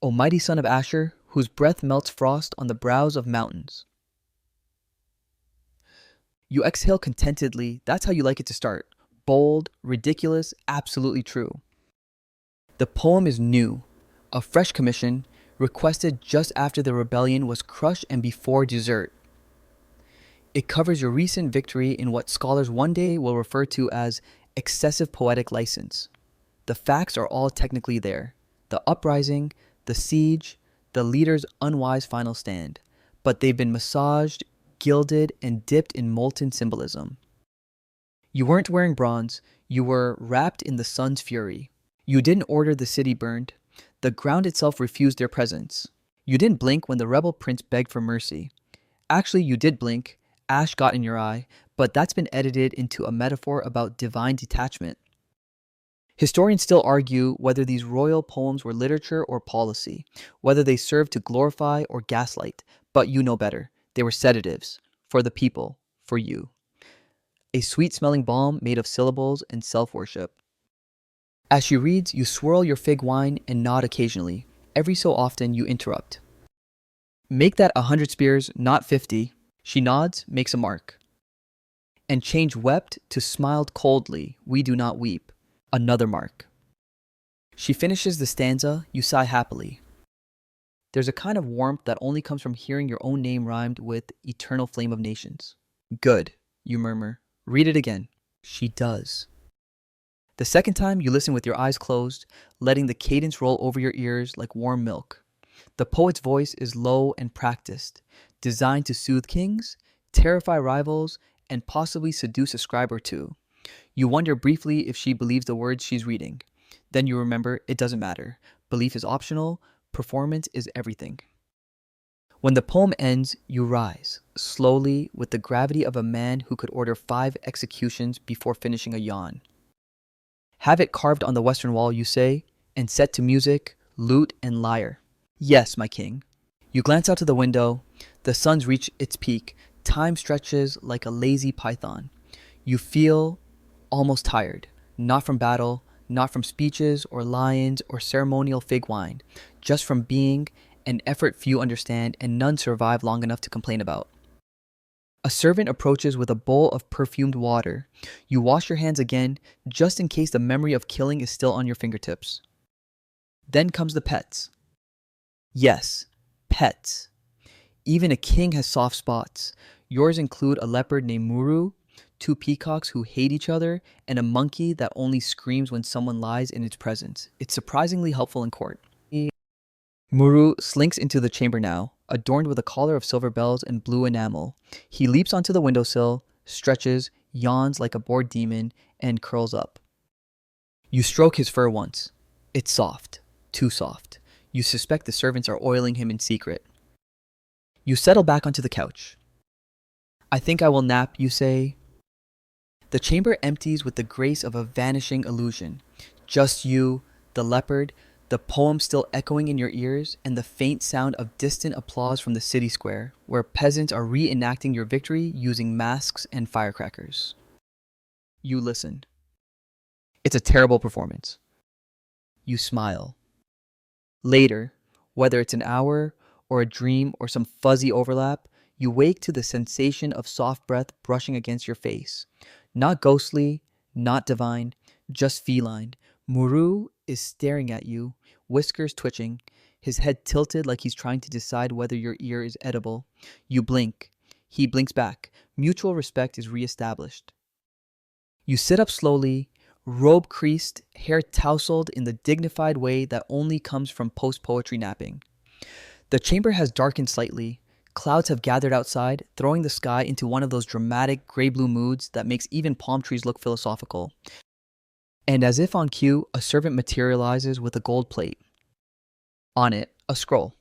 O mighty son of Asher, whose breath melts frost on the brows of mountains. You exhale contentedly. That's how you like it to start. Bold, ridiculous, absolutely true. The poem is new, a fresh commission, requested just after the rebellion was crushed and before dessert. It covers your recent victory in what scholars one day will refer to as excessive poetic license. The facts are all technically there. The uprising, the siege, the leader's unwise final stand. But they've been massaged, gilded, and dipped in molten symbolism. You weren't wearing bronze, you were wrapped in the sun's fury. You didn't order the city burned. The ground itself refused their presence. You didn't blink when the rebel prince begged for mercy. Actually, you did blink. Ash got in your eye, but that's been edited into a metaphor about divine detachment. Historians still argue whether these royal poems were literature or policy, whether they served to glorify or gaslight, but you know better. They were sedatives. For the people. For you. A sweet-smelling balm made of syllables and self-worship. As she reads, you swirl your fig wine and nod occasionally. Every so often, you interrupt. Make that 100 spears, not 50. She nods, makes a mark. And change wept to smiled coldly. We do not weep. Another mark. She finishes the stanza, you sigh happily. There's a kind of warmth that only comes from hearing your own name rhymed with eternal flame of nations. Good, you murmur. Read it again. She does. The second time, you listen with your eyes closed, letting the cadence roll over your ears like warm milk. The poet's voice is low and practiced, designed to soothe kings, terrify rivals, and possibly seduce a scribe or two. You wonder briefly if she believes the words she's reading. Then you remember it doesn't matter. Belief is optional. Performance is everything. When the poem ends, you rise, slowly, with the gravity of a man who could order 5 executions before finishing a yawn. Have it carved on the western wall, you say, and set to music, lute, and lyre. Yes, my king. You glance out to the window. The sun's reached its peak. Time stretches like a lazy python. You feel almost tired, not from battle, not from speeches or lions or ceremonial fig wine, just from being, an effort few understand and none survive long enough to complain about. A servant approaches with a bowl of perfumed water. You wash your hands again, just in case the memory of killing is still on your fingertips. Then comes the pets. Yes, pets. Even a king has soft spots. Yours include a leopard named Muru, 2 peacocks who hate each other, and a monkey that only screams when someone lies in its presence. It's surprisingly helpful in court. Muru slinks into the chamber now, adorned with a collar of silver bells and blue enamel. He leaps onto the windowsill, stretches, yawns like a bored demon, and curls up. You stroke his fur once. It's soft. Too soft. You suspect the servants are oiling him in secret. You settle back onto the couch. I think I will nap, you say. The chamber empties with the grace of a vanishing illusion. Just you, the leopard, the poem still echoing in your ears, and the faint sound of distant applause from the city square, where peasants are reenacting your victory using masks and firecrackers. You listen. It's a terrible performance. You smile. Later, whether it's an hour or a dream or some fuzzy overlap, you wake to the sensation of soft breath brushing against your face. Not ghostly, not divine, just feline. Muru is staring at you, whiskers twitching, his head tilted like he's trying to decide whether your ear is edible. You blink. He blinks back. Mutual respect is reestablished. You sit up slowly, robe creased, hair tousled in the dignified way that only comes from post-poetry napping. The chamber has darkened slightly. Clouds have gathered outside, throwing the sky into one of those dramatic gray-blue moods that makes even palm trees look philosophical. And as if on cue, a servant materializes with a gold plate. On it, a scroll.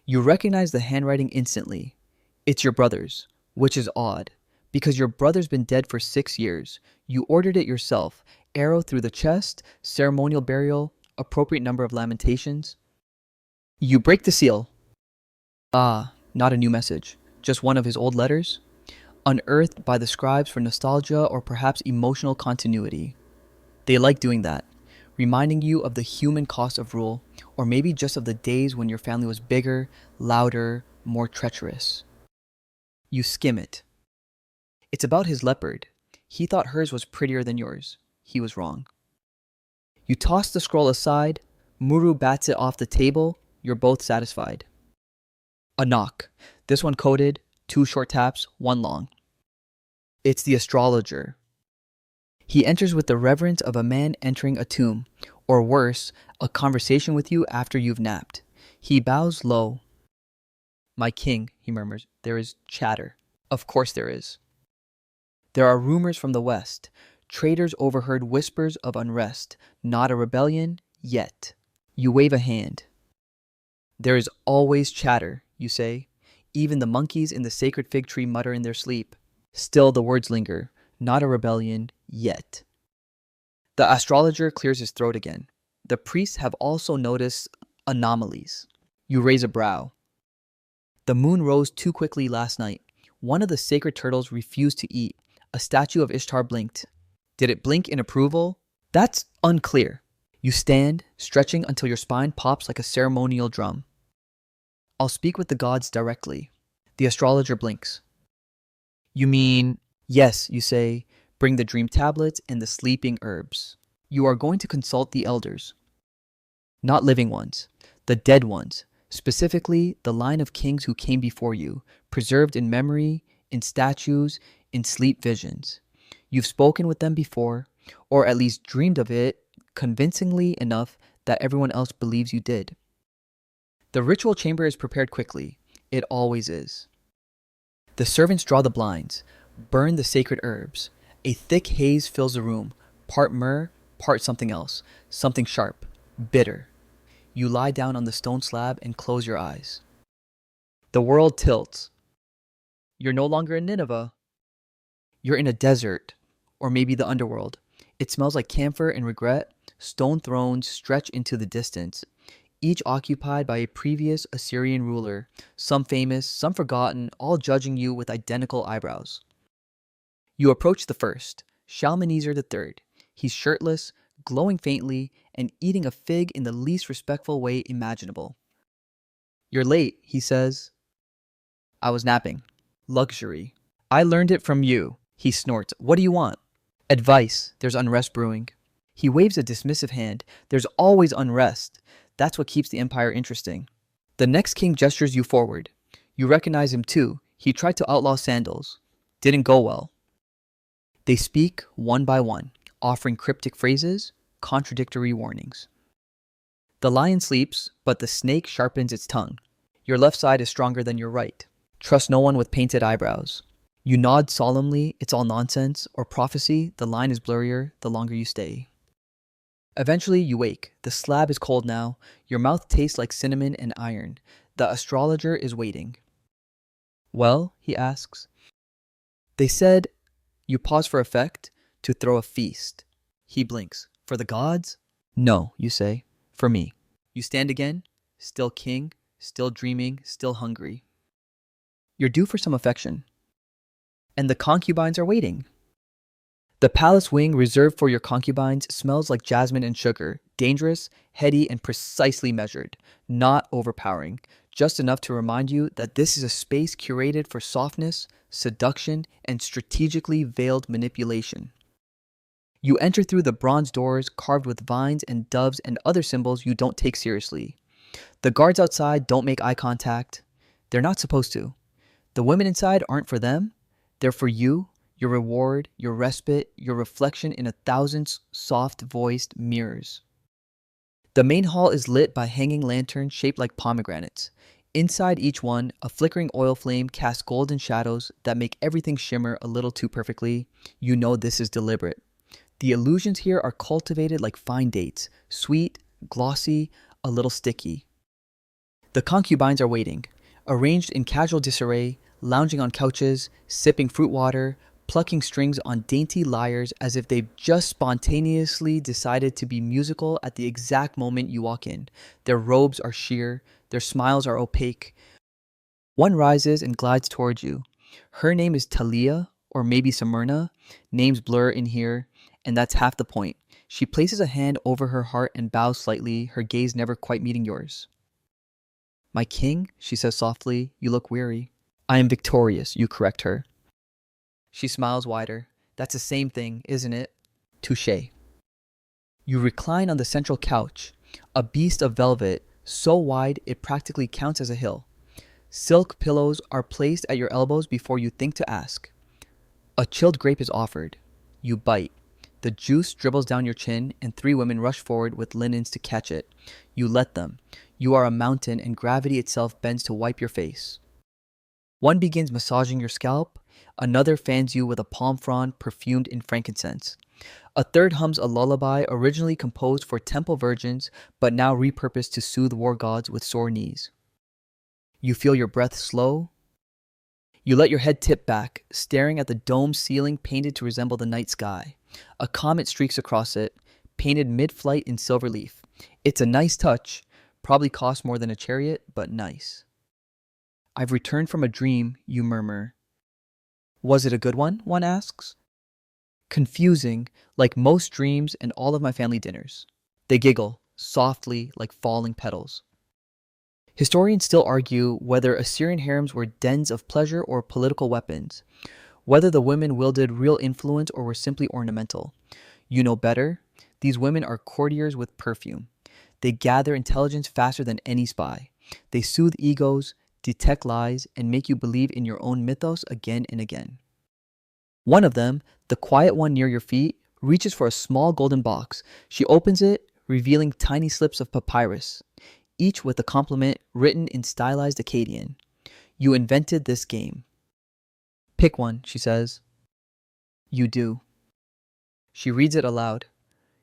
You recognize the handwriting instantly. It's your brother's, which is odd, because your brother's been dead for 6 years. You ordered it yourself. Arrow through the chest, ceremonial burial, appropriate number of lamentations. You break the seal. Ah, not a new message. Just one of his old letters, unearthed by the scribes for nostalgia or perhaps emotional continuity. They like doing that, reminding you of the human cost of rule, or maybe just of the days when your family was bigger, louder, more treacherous. You skim it. It's about his leopard. He thought hers was prettier than yours. He was wrong. You toss the scroll aside. Muru bats it off the table. You're both satisfied. A knock. This one coded, 2 short taps, 1 long. It's the astrologer. He enters with the reverence of a man entering a tomb, or worse, a conversation with you after you've napped. He bows low. My king, he murmurs, there is chatter. Of course there is. There are rumors from the west. Traders overheard whispers of unrest. Not a rebellion, yet. You wave a hand. There is always chatter, you say. Even the monkeys in the sacred fig tree mutter in their sleep. Still the words linger. Not a rebellion, yet. The astrologer clears his throat again. The priests have also noticed anomalies. You raise a brow. The moon rose too quickly last night. One of the sacred turtles refused to eat. A statue of Ishtar blinked. Did it blink in approval? That's unclear. You stand, stretching until your spine pops like a ceremonial drum. I'll speak with the gods directly. The astrologer blinks. You mean, yes, you say, bring the dream tablets and the sleeping herbs. You are going to consult the elders. Not living ones, the dead ones, specifically the line of kings who came before you, preserved in memory, in statues, in sleep visions. You've spoken with them before, or at least dreamed of it convincingly enough that everyone else believes you did. The ritual chamber is prepared quickly. It always is. The servants draw the blinds, burn the sacred herbs. A thick haze fills the room, part myrrh, part something else, something sharp, bitter. You lie down on the stone slab and close your eyes. The world tilts. You're no longer in Nineveh. You're in a desert, or maybe the underworld. It smells like camphor and regret. Stone thrones stretch into the distance, each occupied by a previous Assyrian ruler, some famous, some forgotten, all judging you with identical eyebrows. You approach the first, Shalmaneser III. He's shirtless, glowing faintly, and eating a fig in the least respectful way imaginable. You're late, he says. I was napping. Luxury. I learned it from you. He snorts. What do you want? Advice. There's unrest brewing. He waves a dismissive hand. There's always unrest. That's what keeps the empire interesting. The next king gestures you forward. You recognize him too. He tried to outlaw sandals. Didn't go well. They speak one by one, offering cryptic phrases, contradictory warnings. The lion sleeps, but the snake sharpens its tongue. Your left side is stronger than your right. Trust no one with painted eyebrows. You nod solemnly, it's all nonsense, or prophecy, the line is blurrier the longer you stay. Eventually, you wake. The slab is cold now. Your mouth tastes like cinnamon and iron. The astrologer is waiting. Well, he asks. They said, you pause for effect, to throw a feast. He blinks. For the gods? No, you say. For me. You stand again, still king, still dreaming, still hungry. You're due for some affection. And the concubines are waiting. The palace wing reserved for your concubines smells like jasmine and sugar, dangerous, heady, and precisely measured, not overpowering, just enough to remind you that this is a space curated for softness, seduction, and strategically veiled manipulation. You enter through the bronze doors carved with vines and doves and other symbols you don't take seriously. The guards outside don't make eye contact. They're not supposed to. The women inside aren't for them. They're for you, your reward, your respite, your reflection in 1,000 soft-voiced mirrors. The main hall is lit by hanging lanterns shaped like pomegranates. Inside each one, a flickering oil flame casts golden shadows that make everything shimmer a little too perfectly. You know this is deliberate. The illusions here are cultivated like fine dates, sweet, glossy, a little sticky. The concubines are waiting, arranged in casual disarray, lounging on couches, sipping fruit water, plucking strings on dainty lyres as if they've just spontaneously decided to be musical at the exact moment you walk in. Their robes are sheer, their smiles are opaque. One rises and glides towards you. Her name is Talia, or maybe Smyrna. Names blur in here, and that's half the point. She places a hand over her heart and bows slightly, her gaze never quite meeting yours. My king, she says softly, you look weary. I am victorious, you correct her. She smiles wider. That's the same thing, isn't it? Touché. You recline on the central couch, a beast of velvet, so wide it practically counts as a hill. Silk pillows are placed at your elbows before you think to ask. A chilled grape is offered. You bite. The juice dribbles down your chin, and 3 women rush forward with linens to catch it. You let them. You are a mountain, and gravity itself bends to wipe your face. One begins massaging your scalp. Another fans you with a palm frond perfumed in frankincense. A third hums a lullaby originally composed for temple virgins, but now repurposed to soothe war gods with sore knees. You feel your breath slow. You let your head tip back, staring at the domed ceiling painted to resemble the night sky. A comet streaks across it, painted mid-flight in silver leaf. It's a nice touch, probably costs more than a chariot, but nice. I've returned from a dream, you murmur. Was it a good one asks. Confusing, like most dreams and all of my family dinners. They giggle, softly like falling petals. Historians still argue whether Assyrian harems were dens of pleasure or political weapons, whether the women wielded real influence or were simply ornamental. You know better. These women are courtiers with perfume. They gather intelligence faster than any spy. They soothe egos, detect lies, and make you believe in your own mythos again and again. One of them, the quiet one near your feet, reaches for a small golden box. She opens it, revealing tiny slips of papyrus, each with a compliment written in stylized Akkadian. You invented this game. Pick one, she says. You do. She reads it aloud.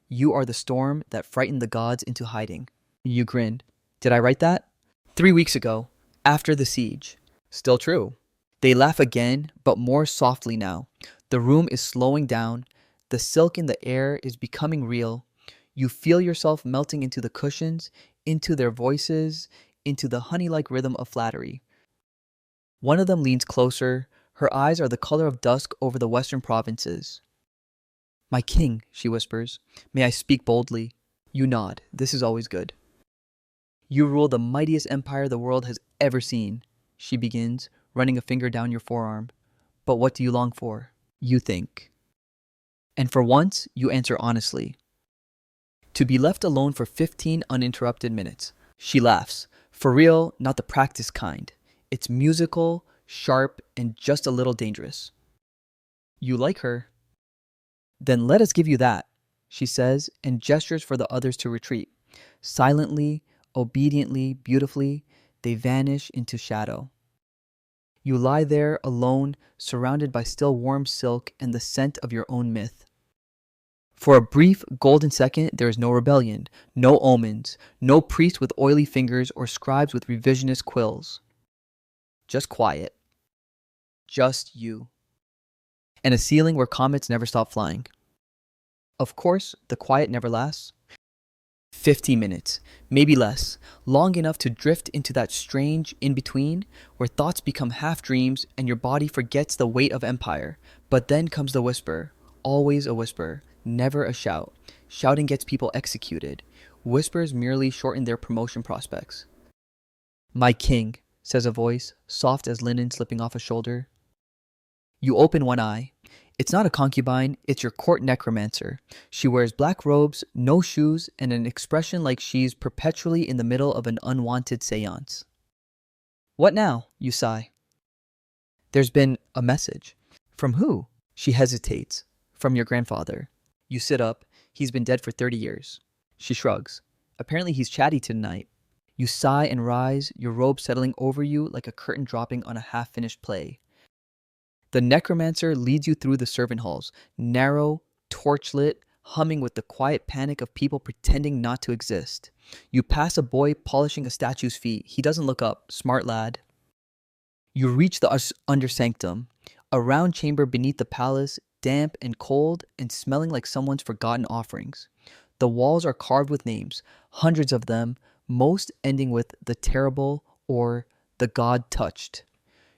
You are the storm that frightened the gods into hiding. You grin. Did I write that? 3 weeks ago, after the siege. Still true. They laugh again, but more softly now. The room is slowing down. The silk in the air is becoming real. You feel yourself melting into the cushions, into their voices, into the honey-like rhythm of flattery. One of them leans closer. Her eyes are the color of dusk over the western provinces. My king, she whispers, may I speak boldly? You nod. This is always good. You rule the mightiest empire the world has ever seen, she begins, running a finger down your forearm. But what do you long for? You think. And for once, you answer honestly. To be left alone for 15 uninterrupted minutes. She laughs. For real, not the practiced kind. It's musical, sharp, and just a little dangerous. You like her? Then let us give you that, she says, and gestures for the others to retreat. Silently, obediently, beautifully, they vanish into shadow. You lie there alone, surrounded by still warm silk and the scent of your own myth. For a brief, golden second, there is no rebellion, no omens, no priest with oily fingers or scribes with revisionist quills. Just quiet. Just you. and a ceiling where comets never stop flying. Of course, the quiet never lasts. 50 minutes, maybe less, long enough to drift into that strange in-between where thoughts become half dreams and your body forgets the weight of empire. But then comes the whisper, always a whisper, never a shout. Shouting gets people executed. Whispers merely shorten their promotion prospects. "My king," says a voice, soft as linen slipping off a shoulder. You open one eye. It's not a concubine, it's your court necromancer. She wears black robes, no shoes, and an expression like she's perpetually in the middle of an unwanted seance. "What now?" you sigh. "There's been a message." "From who?" She hesitates. "From your grandfather." You sit up. "He's been dead for 30 years. She shrugs. "Apparently he's chatty tonight." You sigh and rise, your robe settling over you like a curtain dropping on a half-finished play. The necromancer leads you through the servant halls, narrow, torchlit, humming with the quiet panic of people pretending not to exist. You pass a boy polishing a statue's feet. He doesn't look up. Smart lad. You reach the undersanctum, a round chamber beneath the palace, damp and cold and smelling like someone's forgotten offerings. The walls are carved with names, hundreds of them, most ending with the terrible or the god touched.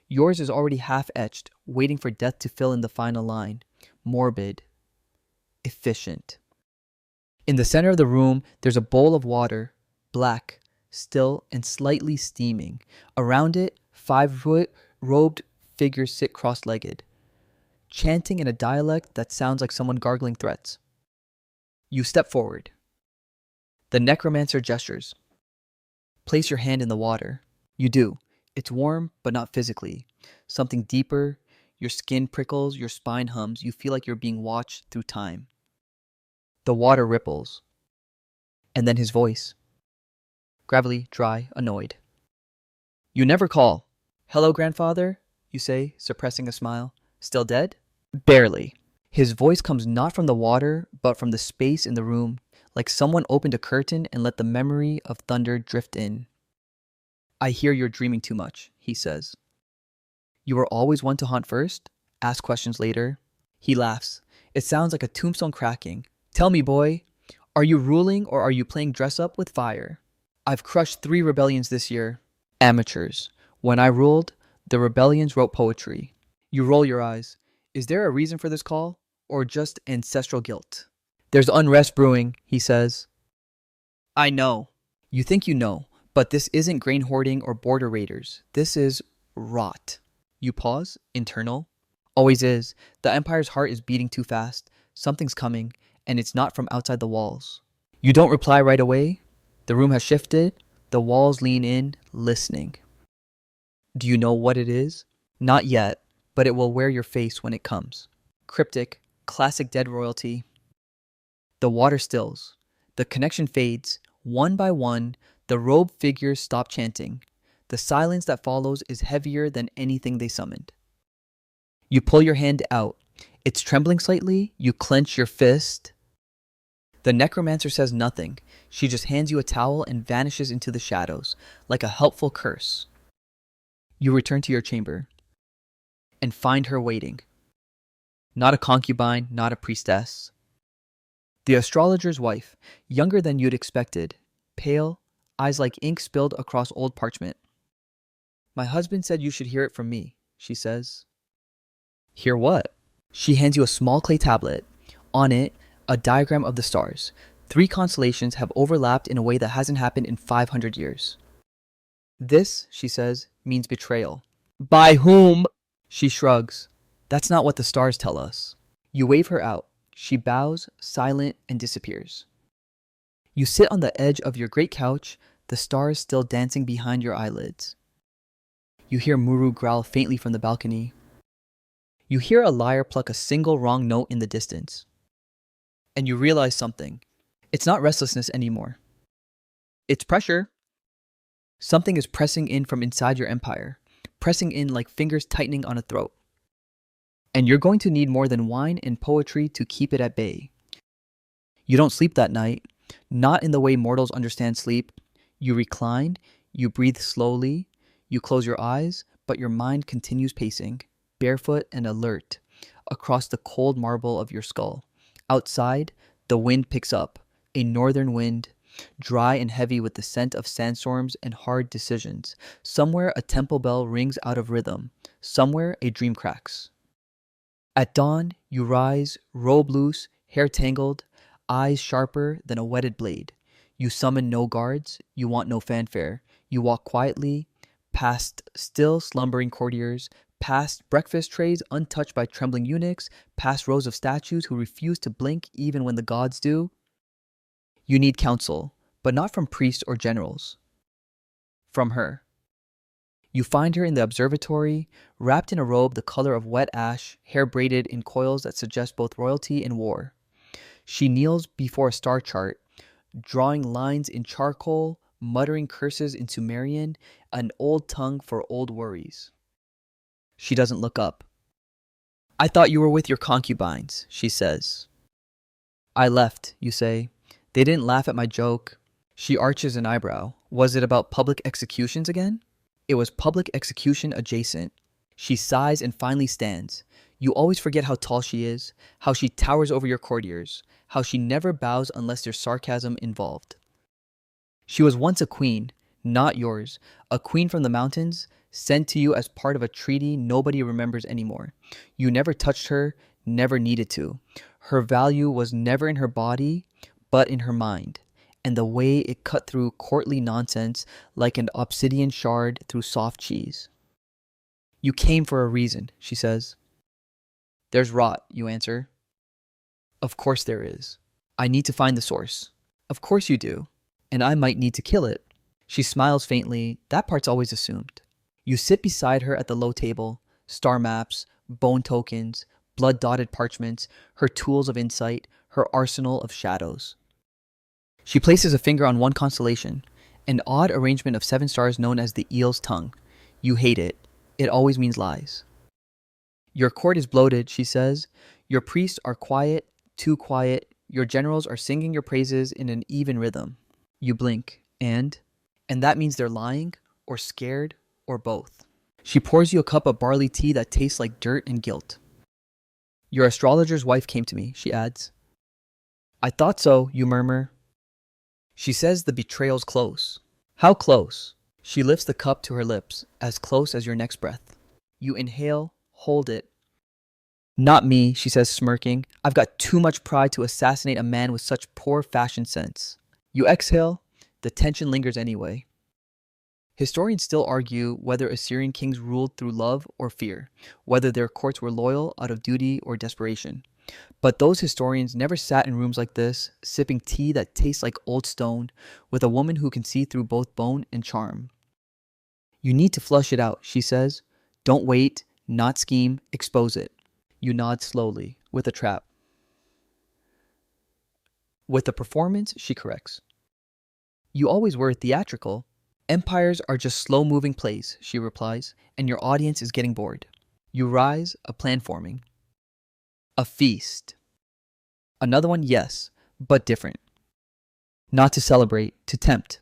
Yours is already half-etched, waiting for death to fill in the final line. Morbid. Efficient. In the center of the room, there's a bowl of water, black, still, and slightly steaming. Around it, 5 robed figures sit cross-legged, chanting in a dialect that sounds like someone gargling threats. You step forward. The necromancer gestures. "Place your hand in the water." You do. It's warm, but not physically. Something deeper. Your skin prickles, your spine hums. You feel like you're being watched through time. The water ripples. And then his voice. Gravelly, dry, annoyed. "You never call." "Hello, grandfather," you say, suppressing a smile. "Still dead?" "Barely." His voice comes not from the water, but from the space in the room, like someone opened a curtain and let the memory of thunder drift in. "I hear you're dreaming too much," he says. "You were always one to hunt first? Ask questions later?" He laughs. It sounds like a tombstone cracking. "Tell me, boy, are you ruling or are you playing dress up with fire?" "I've crushed 3 rebellions this year." "Amateurs. When I ruled, the rebellions wrote poetry." You roll your eyes. "Is there a reason for this call? Or just ancestral guilt?" "There's unrest brewing," he says. "I know." You think you know. But this isn't grain hoarding or border raiders. This is rot. You pause. Internal. Always is. The Empire's heart is beating too fast. Something's coming, and it's not from outside the walls. You don't reply right away. The room has shifted. The walls lean in, listening. Do you know what it is? Not yet, but it will wear your face when it comes. Cryptic, classic dead royalty. The water stills. The connection fades. One by one, the robed figures stop chanting. The silence that follows is heavier than anything they summoned. You pull your hand out. It's trembling slightly. You clench your fist. The necromancer says nothing. She just hands you a towel and vanishes into the shadows, like a helpful curse. You return to your chamber and find her waiting. Not a concubine, not a priestess. The astrologer's wife, younger than you'd expected, pale, eyes like ink spilled across old parchment. "My husband said you should hear it from me," she says. "Hear what?" She hands you a small clay tablet. On it, a diagram of the stars. 3 constellations have overlapped in a way that hasn't happened in 500 years. "This," she says, "means betrayal." "By whom?" She shrugs. "That's not what the stars tell us." You wave her out. She bows, silent, and disappears. You sit on the edge of your great couch, the stars still dancing behind your eyelids. You hear Muru growl faintly from the balcony. You hear a lyre pluck a single wrong note in the distance. And you realize something. It's not restlessness anymore. It's pressure. Something is pressing in from inside your empire, pressing in like fingers tightening on a throat. And you're going to need more than wine and poetry to keep it at bay. You don't sleep that night, not in the way mortals understand sleep. You recline, you breathe slowly, you close your eyes, but your mind continues pacing, barefoot and alert. across the cold marble of your skull. Outside, the wind picks up, a northern wind, dry and heavy with the scent of sandstorms and hard decisions. Somewhere a temple bell rings out of rhythm. Somewhere a dream cracks. At dawn, you rise, robe loose, hair tangled, eyes sharper than a whetted blade. You summon no guards, you want no fanfare. You walk quietly, past still slumbering courtiers, past breakfast trays untouched by trembling eunuchs, past rows of statues who refuse to blink even when the gods do. You need counsel, but not from priests or generals. From her. You find her in the observatory, wrapped in a robe the color of wet ash, hair braided in coils that suggest both royalty and war. She kneels before a star chart, drawing lines in charcoal, muttering curses in Sumerian, an old tongue for old worries. She doesn't look up. I thought you were with your concubines, she says. I left, you say. They didn't laugh at my joke. She arches an eyebrow. Was it about public executions again? It was public execution adjacent. She sighs and finally stands. You always forget how tall she is, how she towers over your courtiers, how she never bows unless there's sarcasm involved. She was once a queen, not yours, a queen from the mountains, sent to you as part of a treaty nobody remembers anymore. You never touched her, never needed to. Her value was never in her body, but in her mind, and the way it cut through courtly nonsense like an obsidian shard through soft cheese. You came for a reason, she says. There's rot, you answer. Of course there is. I need to find the source. Of course you do. And I might need to kill it. She smiles faintly. That part's always assumed. You sit beside her at the low table. Star maps, bone tokens, blood-dotted parchments, her tools of insight, her arsenal of shadows. She places a finger on one constellation, an odd arrangement of 7 stars known as the eel's tongue. You hate it. It always means lies. Your court is bloated, she says. Your priests are quiet, too quiet. Your generals are singing your praises in an even rhythm. You blink, and that means they're lying, or scared, or both. She pours you a cup of barley tea that tastes like dirt and guilt. Your astrologer's wife came to me, she adds. I thought so, you murmur. She says the betrayal's close. How close? She lifts the cup to her lips, as close as your next breath. You inhale, hold it. Not me, she says, smirking. I've got too much pride to assassinate a man with such poor fashion sense. You exhale, the tension lingers anyway. Historians still argue whether Assyrian kings ruled through love or fear, whether their courts were loyal out of duty or desperation. But those historians never sat in rooms like this, sipping tea that tastes like old stone, with a woman who can see through both bone and charm. You need to flush it out, she says. Don't wait, not scheme, expose it. You nod slowly, with a trap. With a performance, she corrects. You always were theatrical. Empires are just slow-moving plays, she replies, and your audience is getting bored. You rise, a plan forming. A feast. Another one, yes, but different. Not to celebrate, to tempt.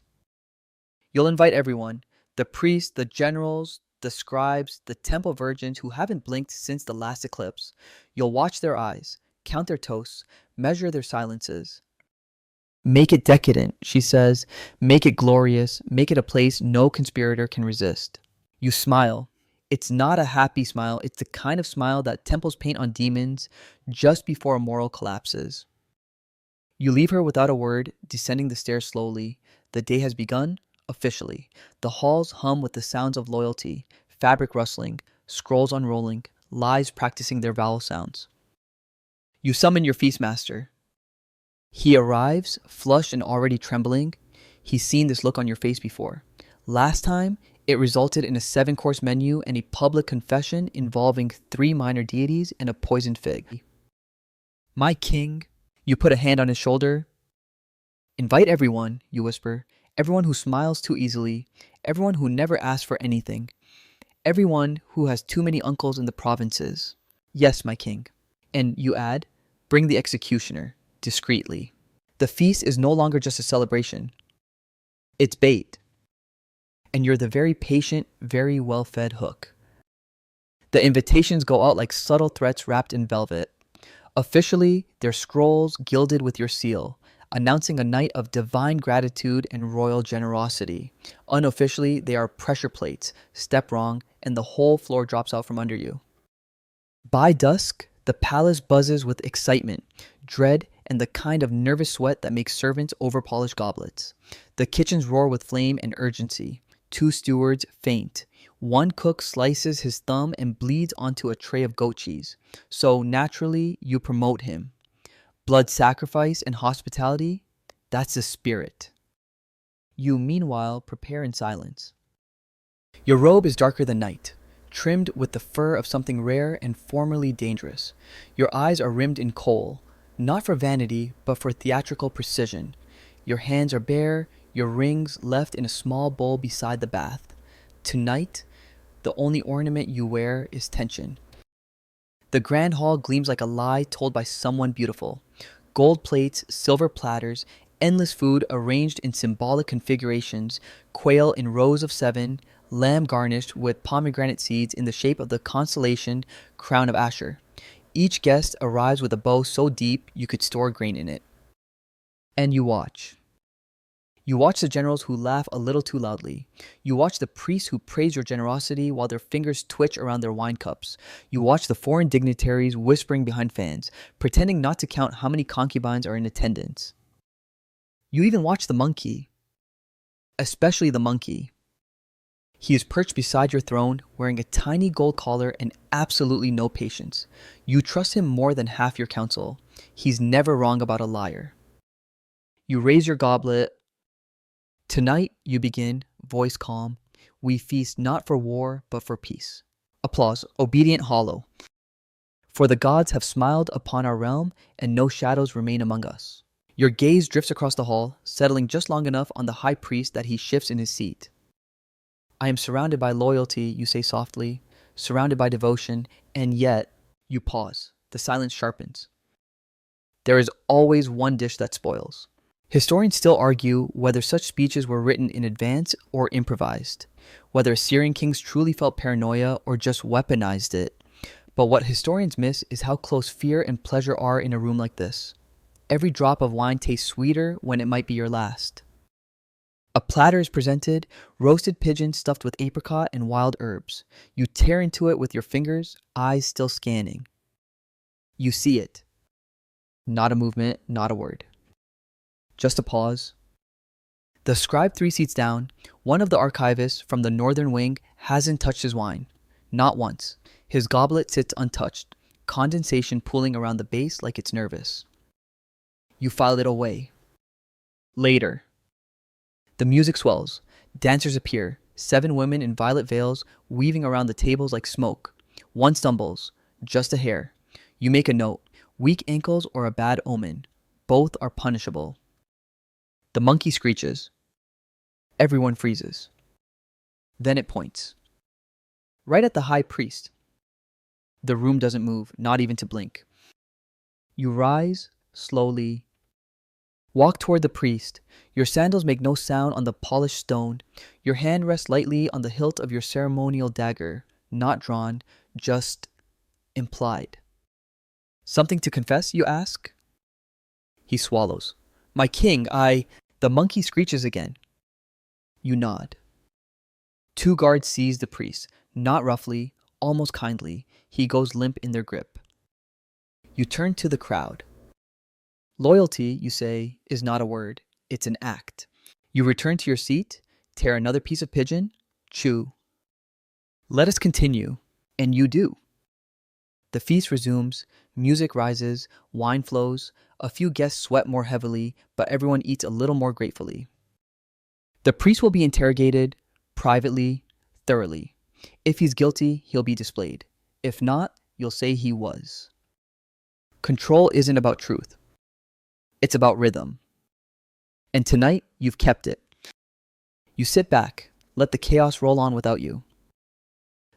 You'll invite everyone, the priests, the generals, the scribes, the temple virgins who haven't blinked since the last eclipse. You'll watch their eyes, count their toasts, measure their silences. Make it decadent, she says. Make it glorious. Make it a place no conspirator can resist. You smile. It's not a happy smile. It's the kind of smile that temples paint on demons just before a moral collapses. You leave her without a word, descending the stairs slowly. The day has begun, officially. The halls hum with the sounds of loyalty, fabric rustling, scrolls unrolling, lies practicing their vowel sounds. You summon your feastmaster. He arrives, flushed and already trembling. He's seen this look on your face before. Last time, it resulted in a 7-course menu and a public confession involving 3 minor deities and a poisoned fig. My king, you put a hand on his shoulder. Invite everyone, you whisper. Everyone who smiles too easily. Everyone who never asks for anything. Everyone who has too many uncles in the provinces. Yes, my king. And you add, bring the executioner. Discreetly. The feast is no longer just a celebration. It's bait. And you're the very patient, very well-fed hook. The invitations go out like subtle threats wrapped in velvet. Officially, they're scrolls gilded with your seal, announcing a night of divine gratitude and royal generosity. Unofficially, they are pressure plates. Step wrong, and the whole floor drops out from under you. By dusk, the palace buzzes with excitement, dread, and the kind of nervous sweat that makes servants overpolish goblets. The kitchens roar with flame and urgency. Two stewards faint. One cook slices his thumb and bleeds onto a tray of goat cheese. So naturally, you promote him. Blood sacrifice and hospitality, that's the spirit. You, meanwhile, prepare in silence. Your robe is darker than night, trimmed with the fur of something rare and formerly dangerous. Your eyes are rimmed in kohl, not for vanity, but for theatrical precision. Your hands are bare, your rings left in a small bowl beside the bath. Tonight, the only ornament you wear is tension. The grand hall gleams like a lie told by someone beautiful. Gold plates, silver platters, endless food arranged in symbolic configurations, quail in rows of 7, lamb garnished with pomegranate seeds in the shape of the constellation crown of Asher. Each guest arrives with a bow so deep you could store grain in it. And you watch. You watch the generals who laugh a little too loudly. You watch the priests who praise your generosity while their fingers twitch around their wine cups. You watch the foreign dignitaries whispering behind fans, pretending not to count how many concubines are in attendance. You even watch the monkey. Especially the monkey. He is perched beside your throne, wearing a tiny gold collar and absolutely no patience. You trust him more than half your council. He's never wrong about a liar. You raise your goblet. Tonight, you begin, voice calm. We feast not for war, but for peace. Applause, obedient hollow. For the gods have smiled upon our realm, and no shadows remain among us. Your gaze drifts across the hall, settling just long enough on the high priest that he shifts in his seat. I am surrounded by loyalty, you say softly, surrounded by devotion, and yet, you pause. The silence sharpens. There is always one dish that spoils. Historians still argue whether such speeches were written in advance or improvised, whether Assyrian kings truly felt paranoia or just weaponized it. But what historians miss is how close fear and pleasure are in a room like this. Every drop of wine tastes sweeter when it might be your last. A platter is presented, roasted pigeon stuffed with apricot and wild herbs. You tear into it with your fingers, eyes still scanning. You see it. Not a movement, not a word. Just a pause. The scribe 3 seats down, one of the archivists from the northern wing hasn't touched his wine. Not once. His goblet sits untouched, condensation pooling around the base like it's nervous. You file it away. Later. The music swells. Dancers appear. 7 women in violet veils weaving around the tables like smoke. One stumbles. Just a hair. You make a note. Weak ankles or a bad omen. Both are punishable. The monkey screeches. Everyone freezes. Then it points. Right at the high priest. The room doesn't move, not even to blink. You rise, slowly. Walk toward the priest. Your sandals make no sound on the polished stone. Your hand rests lightly on the hilt of your ceremonial dagger. Not drawn, just implied. Something to confess, you ask? He swallows. My king, The monkey screeches again. You nod. 2 guards seize the priest, not roughly, almost kindly. He goes limp in their grip. You turn to the crowd. Loyalty, you say, is not a word. It's an act. You return to your seat, tear another piece of pigeon, chew. Let us continue. And you do. The feast resumes, music rises, wine flows, a few guests sweat more heavily, but everyone eats a little more gratefully. The priest will be interrogated, privately, thoroughly. If he's guilty, he'll be displayed. If not, you'll say he was. Control isn't about truth. It's about rhythm. And tonight, you've kept it. You sit back, let the chaos roll on without you.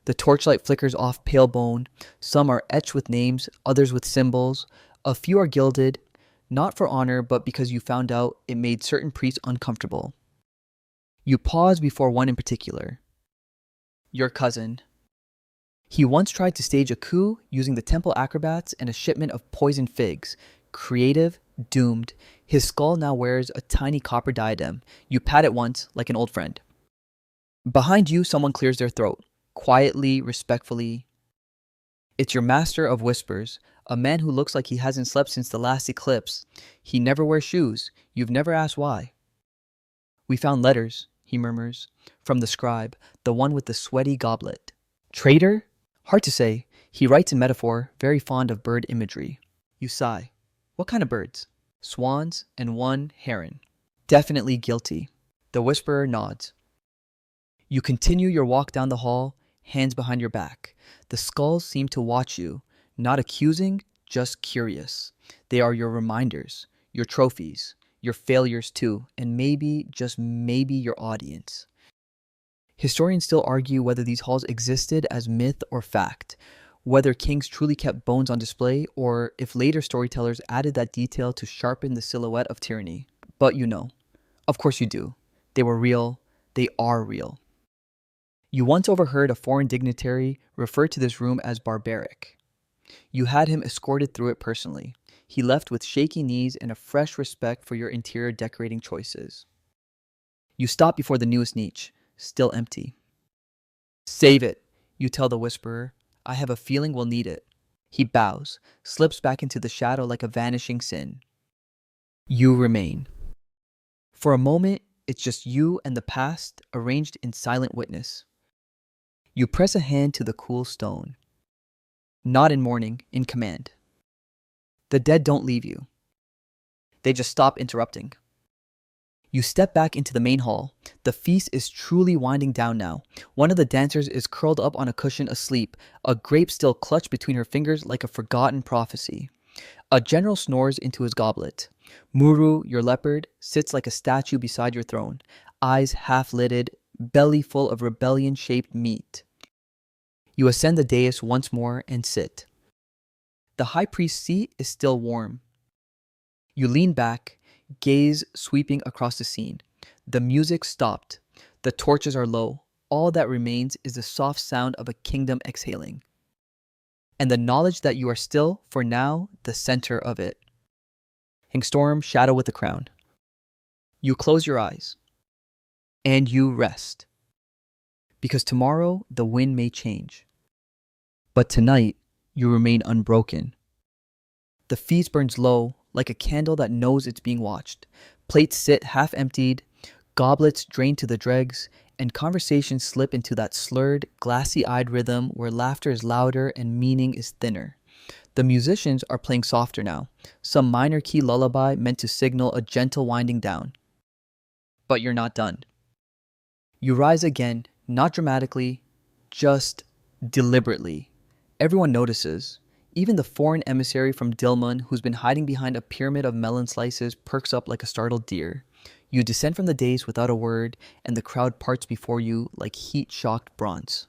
The torchlight flickers off pale bone. Some are etched with names, others with symbols. A few are gilded, not for honor, but because you found out it made certain priests uncomfortable. You pause before one in particular. Your cousin. He once tried to stage a coup using the temple acrobats and a shipment of poisoned figs. Creative, doomed. His skull now wears a tiny copper diadem. You pat it once, like an old friend. Behind you, someone clears their throat. Quietly, respectfully. It's your master of whispers, a man who looks like he hasn't slept since the last eclipse. He never wears shoes. You've never asked why. We found letters, he murmurs, from the scribe, the one with the sweaty goblet. Traitor? Hard to say. He writes in metaphor, very fond of bird imagery. You sigh. What kind of birds? Swans and one heron. Definitely guilty. The whisperer nods. You continue your walk down the hall, hands behind your back. The skulls seem to watch you, not accusing, just curious. They are your reminders, your trophies, your failures too, and maybe, just maybe, your audience. Historians still argue whether these halls existed as myth or fact, whether kings truly kept bones on display, or if later storytellers added that detail to sharpen the silhouette of tyranny. But you know, of course you do. They were real. They are real. You once overheard a foreign dignitary refer to this room as barbaric. You had him escorted through it personally. He left with shaky knees and a fresh respect for your interior decorating choices. You stop before the newest niche, still empty. Save it, you tell the whisperer. I have a feeling we'll need it. He bows, slips back into the shadow like a vanishing sin. You remain. For a moment, it's just you and the past arranged in silent witness. You press a hand to the cool stone. Not in mourning, in command. The dead don't leave you. They just stop interrupting. You step back into the main hall. The feast is truly winding down now. One of the dancers is curled up on a cushion asleep, a grape still clutched between her fingers like a forgotten prophecy. A general snores into his goblet. Muru, your leopard, sits like a statue beside your throne, eyes half-lidded, belly full of rebellion-shaped meat. You ascend the dais once more and sit. The high priest's seat is still warm. You lean back, gaze sweeping across the scene. The music stopped. The torches are low. All that remains is the soft sound of a kingdom exhaling. And the knowledge that you are still, for now, the center of it. Hingstorm, shadow with the crown. You close your eyes. And you rest. Because tomorrow, the wind may change. But tonight, you remain unbroken. The feast burns low, like a candle that knows it's being watched. Plates sit half-emptied, goblets drain to the dregs, and conversations slip into that slurred, glassy-eyed rhythm where laughter is louder and meaning is thinner. The musicians are playing softer now, some minor key lullaby meant to signal a gentle winding down. But you're not done. You rise again, not dramatically, just deliberately. Everyone notices. Even the foreign emissary from Dilmun, who's been hiding behind a pyramid of melon slices, perks up like a startled deer. You descend from the dais without a word, and the crowd parts before you like heat-shocked bronze.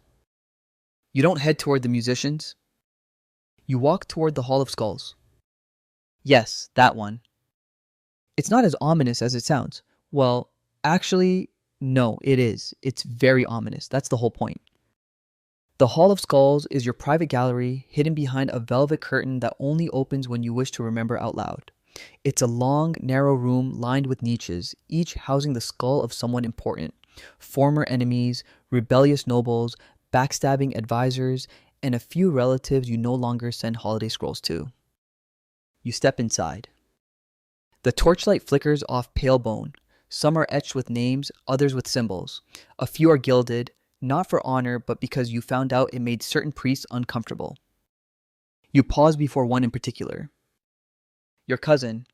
You don't head toward the musicians. You walk toward the Hall of Skulls. Yes, that one. It's not as ominous as it sounds. Well, actually, no, it is. It's very ominous. That's the whole point. The Hall of Skulls is your private gallery hidden behind a velvet curtain that only opens when you wish to remember out loud. It's a long, narrow room lined with niches, each housing the skull of someone important. Former enemies, rebellious nobles, backstabbing advisors, and a few relatives you no longer send holiday scrolls to. You step inside. The torchlight flickers off pale bone. Some are etched with names, others with symbols. A few are gilded, not for honor, but because you found out it made certain priests uncomfortable. You pause before one in particular. Your cousin.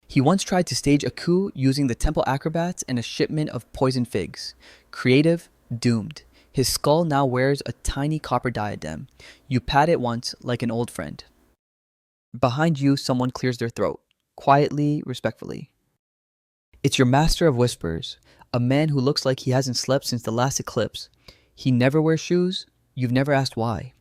He once tried to stage a coup using the temple acrobats and a shipment of poisoned figs. Creative, doomed. His skull now wears a tiny copper diadem. You pat it once, like an old friend. Behind you, someone clears their throat. Quietly, respectfully. It's your master of whispers, a man who looks like he hasn't slept since the last eclipse. He never wears shoes. You've never asked why.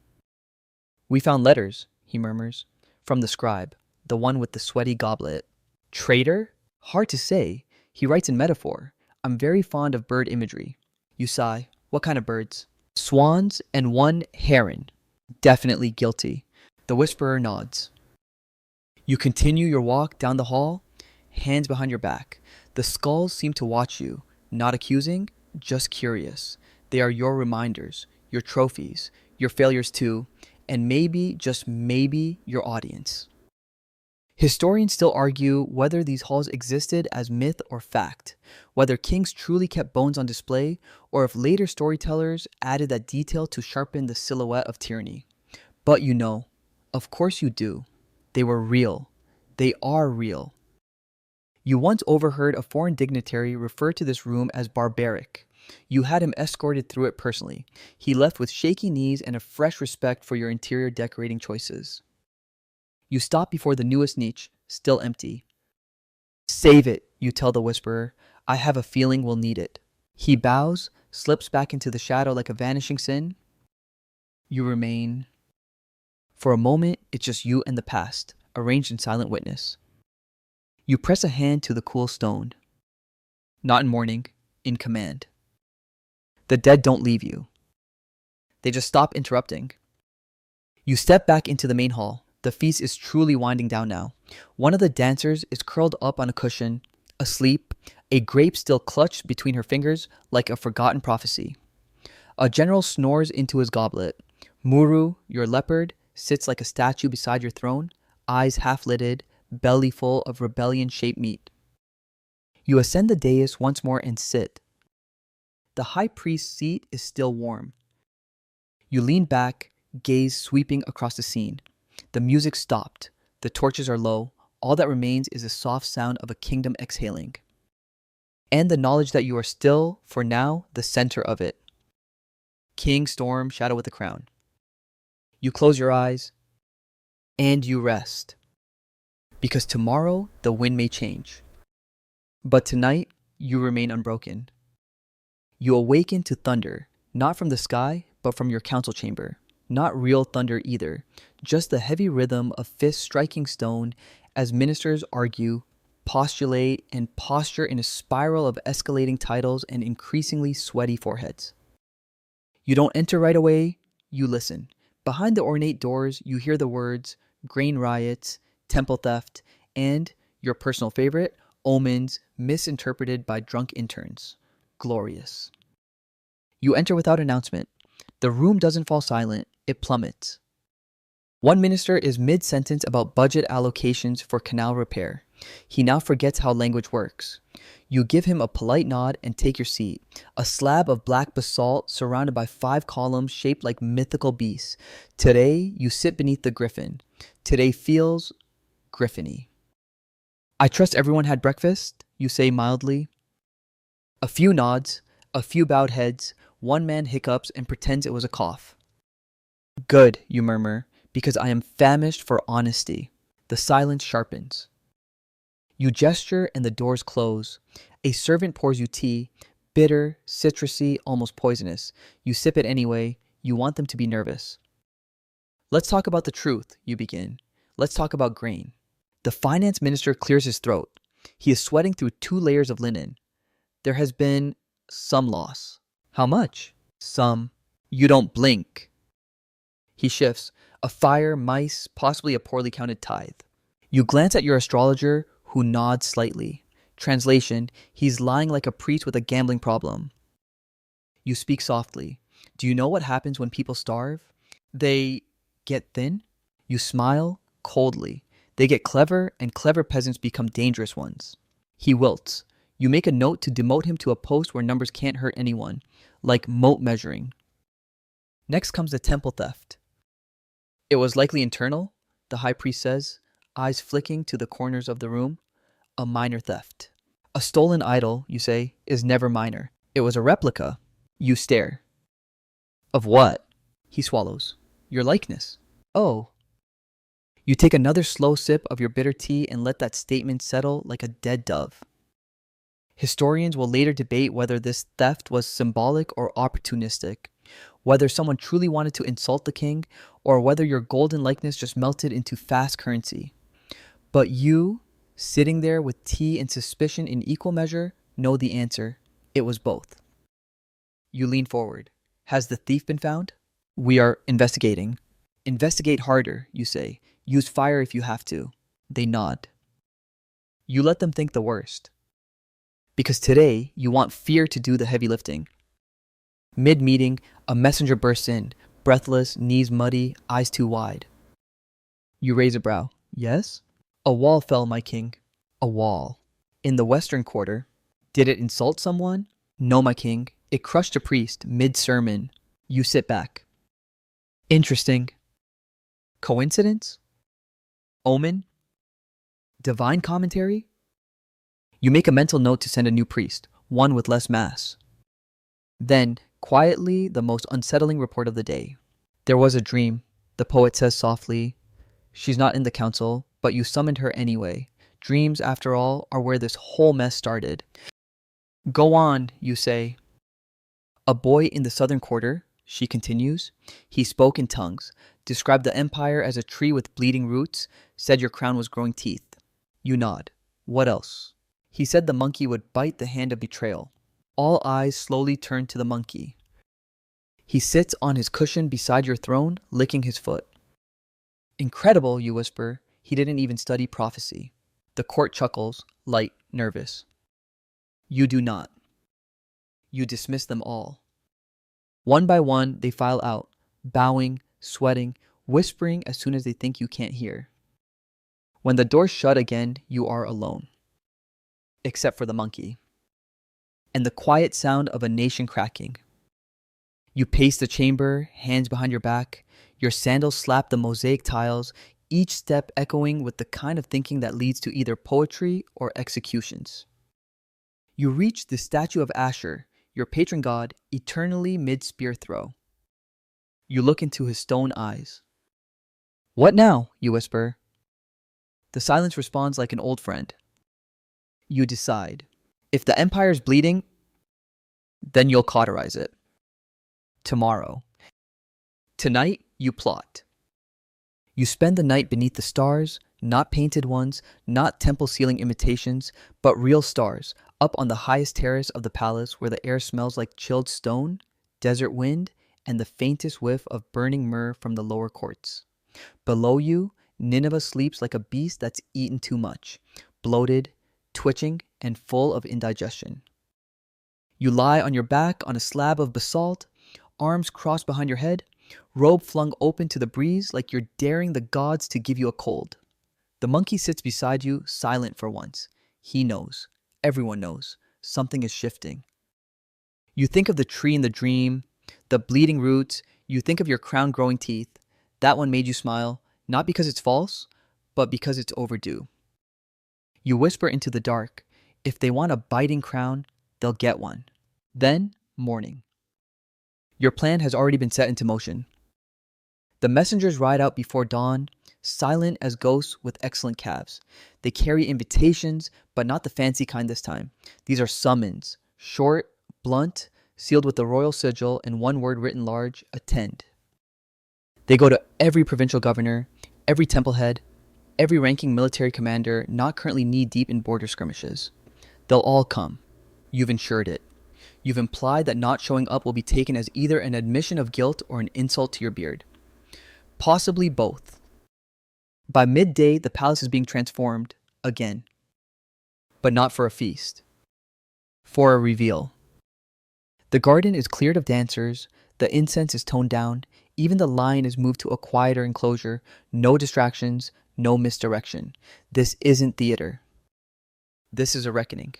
We found letters, he murmurs, from the scribe, the one with the sweaty goblet. Traitor? Hard to say. He writes in metaphor. I'm very fond of bird imagery. You sigh. What kind of birds? Swans and one heron. Definitely guilty. The whisperer nods. You continue your walk down the hall, hands behind your back. The skulls seem to watch you, not accusing, just curious. They are your reminders, your trophies, your failures too, and maybe, just maybe, your audience. Historians still argue whether these halls existed as myth or fact, whether kings truly kept bones on display, or if later storytellers added that detail to sharpen the silhouette of tyranny. But you know, of course you do. They were real. They are real. You once overheard a foreign dignitary refer to this room as barbaric. You had him escorted through it personally. He left with shaky knees and a fresh respect for your interior decorating choices. You stop before the newest niche, still empty. Save it, you tell the whisperer. I have a feeling we'll need it. He bows, slips back into the shadow like a vanishing sin. You remain. For a moment, it's just you and the past, arranged in silent witness. You press a hand to the cool stone. Not in mourning, in command. The dead don't leave you. They just stop interrupting. You step back into the main hall. The feast is truly winding down now. One of the dancers is curled up on a cushion, asleep, a grape still clutched between her fingers like a forgotten prophecy. A general snores into his goblet. Muru, your leopard, sits like a statue beside your throne, eyes half-lidded, belly full of rebellion-shaped meat. You ascend the dais once more and sit. The high priest's seat is still warm. You lean back, gaze sweeping across the scene. The music stopped. The torches are low. All that remains is the soft sound of a kingdom exhaling. And the knowledge that you are still, for now, the center of it. King, storm, shadow with the crown. You close your eyes, and you rest. Because tomorrow, the wind may change. But tonight, you remain unbroken. You awaken to thunder, not from the sky, but from your council chamber. Not real thunder either, just the heavy rhythm of fists striking stone as ministers argue, postulate, and posture in a spiral of escalating titles and increasingly sweaty foreheads. You don't enter right away, you listen. Behind the ornate doors, you hear the words, grain riots, temple theft, and, your personal favorite, omens misinterpreted by drunk interns. Glorious. You enter without announcement. The room doesn't fall silent, it plummets. One minister is mid-sentence about budget allocations for canal repair. He now forgets how language works. You give him a polite nod and take your seat. A slab of black basalt surrounded by 5 columns shaped like mythical beasts. Today, you sit beneath the griffin. Today feels griffiny. I trust everyone had breakfast, you say mildly. A few nods, a few bowed heads. One man hiccups and pretends it was a cough. Good, you murmur, because I am famished for honesty. The silence sharpens. You gesture and the doors close. A servant pours you tea, bitter, citrusy, almost poisonous. You sip it anyway. You want them to be nervous. Let's talk about the truth, you begin. Let's talk about grain. The finance minister clears his throat. He is sweating through 2 layers of linen. There has been some loss. How much? Some. You don't blink. He shifts. A fire, mice, possibly a poorly counted tithe. You glance at your astrologer, who nods slightly. Translation, he's lying like a priest with a gambling problem. You speak softly. Do you know what happens when people starve? They get thin? You smile coldly. They get clever, and clever peasants become dangerous ones. He wilts. You make a note to demote him to a post where numbers can't hurt anyone, like moat measuring. Next comes the temple theft. It was likely internal, the high priest says, eyes flicking to the corners of the room. A minor theft. A stolen idol, you say, is never minor. It was a replica. You stare. Of what? He swallows. Your likeness. Oh. You take another slow sip of your bitter tea and let that statement settle like a dead dove. Historians will later debate whether this theft was symbolic or opportunistic, whether someone truly wanted to insult the king, or whether your golden likeness just melted into fast currency. But you, sitting there with tea and suspicion in equal measure, know the answer. It was both. You lean forward. Has the thief been found? We are investigating. Investigate harder, you say. Use fire if you have to. They nod. You let them think the worst. Because today, you want fear to do the heavy lifting. Mid-meeting, a messenger bursts in, breathless, knees muddy, eyes too wide. You raise a brow. Yes? A wall fell, my king. A wall. In the western quarter. Did it insult someone? No, my king. It crushed a priest mid-sermon. You sit back. Interesting. Coincidence? Omen? Divine commentary? You make a mental note to send a new priest, one with less mass. Then, quietly, the most unsettling report of the day. There was a dream, the poet says softly. She's not in the council, but you summoned her anyway. Dreams, after all, are where this whole mess started. Go on, you say. A boy in the southern quarter, she continues. He spoke in tongues, described the empire as a tree with bleeding roots, said your crown was growing teeth. You nod. What else? He said the monkey would bite the hand of betrayal. All eyes slowly turn to the monkey. He sits on his cushion beside your throne, licking his foot. Incredible, you whisper. He didn't even study prophecy. The court chuckles, light, nervous. You do not. You dismiss them all. One by one, they file out, bowing, sweating, whispering as soon as they think you can't hear. When the doors shut again, you are alone. Except for the monkey. And the quiet sound of a nation cracking. You pace the chamber, hands behind your back. Your sandals slap the mosaic tiles, each step echoing with the kind of thinking that leads to either poetry or executions. You reach the statue of Asher, your patron god, eternally mid-spear throw. You look into his stone eyes. What now? You whisper. The silence responds like an old friend. You decide. If the empire's bleeding, then you'll cauterize it. Tomorrow. Tonight, you plot. You spend the night beneath the stars, not painted ones, not temple ceiling imitations, but real stars, up on the highest terrace of the palace where the air smells like chilled stone, desert wind, and the faintest whiff of burning myrrh from the lower courts. Below you, Nineveh sleeps like a beast that's eaten too much, bloated, twitching, and full of indigestion. You lie on your back on a slab of basalt, arms crossed behind your head, robe flung open to the breeze like you're daring the gods to give you a cold. The monkey sits beside you, silent for once. He knows. Everyone knows. Something is shifting. You think of the tree in the dream, the bleeding roots. You think of your crown growing teeth. That one made you smile, not because it's false, but because it's overdue. You whisper into the dark, if they want a biting crown, they'll get one. Then, morning. Your plan has already been set into motion. The messengers ride out before dawn, silent as ghosts with excellent calves. They carry invitations, but not the fancy kind this time. These are summons, short, blunt, sealed with the royal sigil and one word written large, attend. They go to every provincial governor, every temple head, every ranking military commander not currently knee-deep in border skirmishes. They'll all come. You've ensured it. You've implied that not showing up will be taken as either an admission of guilt or an insult to your beard. Possibly both. By midday, the palace is being transformed again. But not for a feast. For a reveal. The garden is cleared of dancers, the incense is toned down, even the lion is moved to a quieter enclosure, no distractions, no misdirection. This isn't theater. This is a reckoning.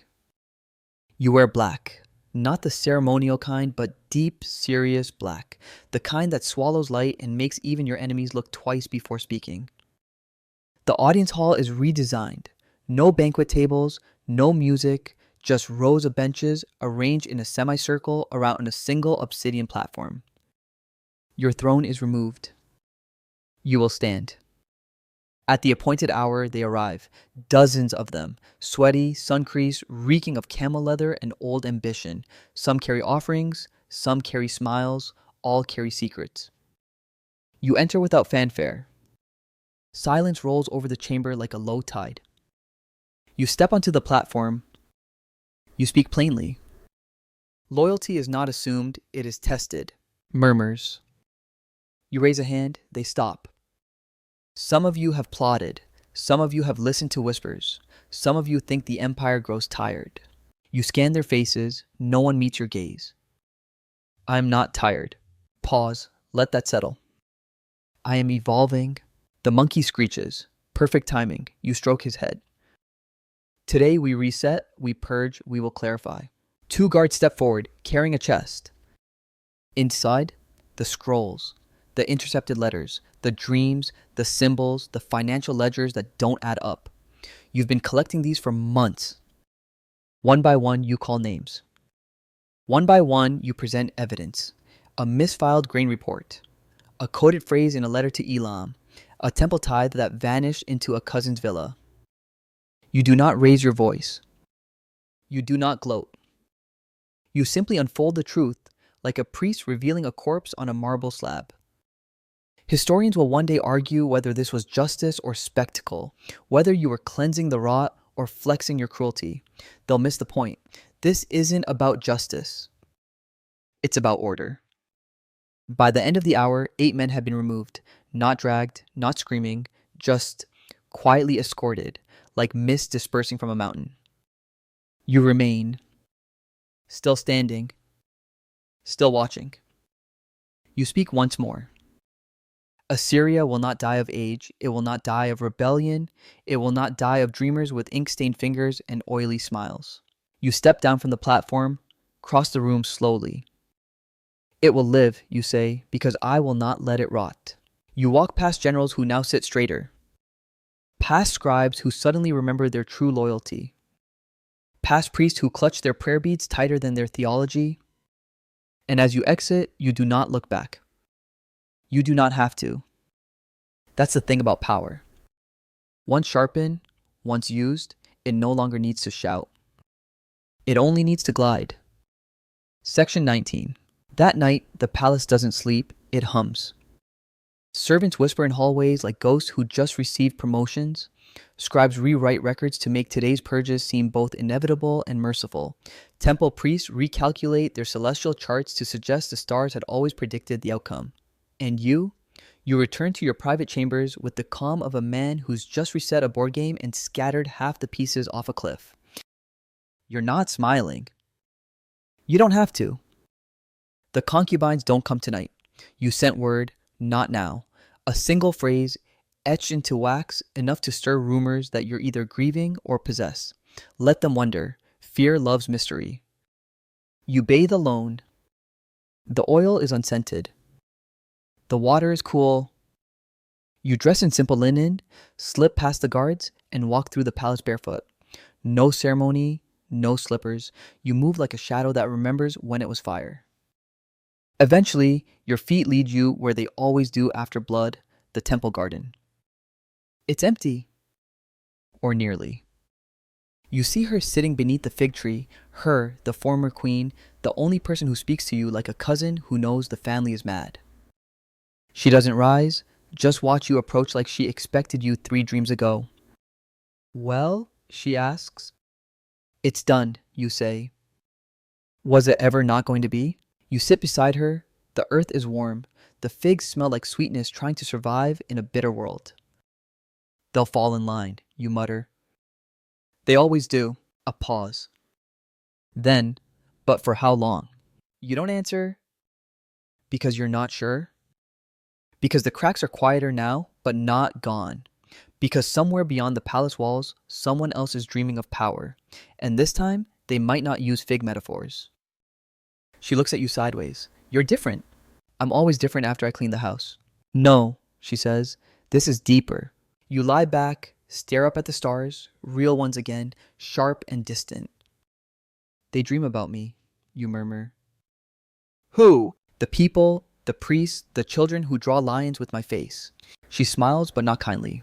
You wear black. Not the ceremonial kind, but deep, serious black. The kind that swallows light and makes even your enemies look twice before speaking. The audience hall is redesigned. No banquet tables, no music, just rows of benches arranged in a semicircle around a single obsidian platform. Your throne is removed. You will stand. At the appointed hour, they arrive. Dozens of them, sweaty, sun-creased, reeking of camel leather and old ambition. Some carry offerings, some carry smiles, all carry secrets. You enter without fanfare. Silence rolls over the chamber like a low tide. You step onto the platform. You speak plainly. Loyalty is not assumed, it is tested. Murmurs. You raise a hand, they stop. Some of you have plotted. Some of you have listened to whispers. Some of you think the empire grows tired. You scan their faces. No one meets your gaze. I am not tired. Pause. Let that settle. I am evolving. The monkey screeches. Perfect timing. You stroke his head. Today we reset, we purge, we will clarify. 2 guards step forward, carrying a chest. Inside, the scrolls, the intercepted letters, the dreams, the symbols, the financial ledgers that don't add up. You've been collecting these for months. One by one, you call names. One by one, you present evidence. A misfiled grain report. A coded phrase in a letter to Elam. A temple tithe that vanished into a cousin's villa. You do not raise your voice. You do not gloat. You simply unfold the truth like a priest revealing a corpse on a marble slab. Historians will one day argue whether this was justice or spectacle, whether you were cleansing the rot or flexing your cruelty. They'll miss the point. This isn't about justice. It's about order. By the end of the hour, 8 men had been removed, not dragged, not screaming, just quietly escorted, like mist dispersing from a mountain. You remain, still standing, still watching. You speak once more. Assyria will not die of age. It will not die of rebellion. It will not die of dreamers with ink-stained fingers and oily smiles. You step down from the platform, cross the room slowly. It will live, you say, because I will not let it rot. You walk past generals who now sit straighter. Past scribes who suddenly remember their true loyalty. Past priests who clutch their prayer beads tighter than their theology. And as you exit, you do not look back. You do not have to. That's the thing about power. Once sharpened, once used, it no longer needs to shout. It only needs to glide. Section 19. That night, the palace doesn't sleep, it hums. Servants whisper in hallways like ghosts who just received promotions. Scribes rewrite records to make today's purges seem both inevitable and merciful. Temple priests recalculate their celestial charts to suggest the stars had always predicted the outcome. And you return to your private chambers with the calm of a man who's just reset a board game and scattered half the pieces off a cliff. You're not smiling. You don't have to. The concubines don't come tonight. You sent word, not now. A single phrase, etched into wax, enough to stir rumors that you're either grieving or possessed. Let them wonder. Fear loves mystery. You bathe alone. The oil is unscented. The water is cool. You dress in simple linen, slip past the guards, and walk through the palace barefoot. No ceremony, no slippers. You move like a shadow that remembers when it was fire. Eventually, your feet lead you where they always do after blood, the temple garden. It's empty. Or nearly. You see her sitting beneath the fig tree, her, the former queen, the only person who speaks to you like a cousin who knows the family is mad. She doesn't rise, just watch you approach like she expected you 3 dreams ago. Well, she asks. It's done, you say. Was it ever not going to be? You sit beside her. The earth is warm. The figs smell like sweetness trying to survive in a bitter world. They'll fall in line, you mutter. They always do. A pause. Then, but for how long? You don't answer because you're not sure. Because the cracks are quieter now, but not gone. Because somewhere beyond the palace walls, someone else is dreaming of power. And this time, they might not use fig metaphors. She looks at you sideways. You're different. I'm always different after I clean the house. No, she says. This is deeper. You lie back, stare up at the stars, real ones again, sharp and distant. They dream about me, you murmur. Who? The people, the priests, the children who draw lines with my face. She smiles, but not kindly.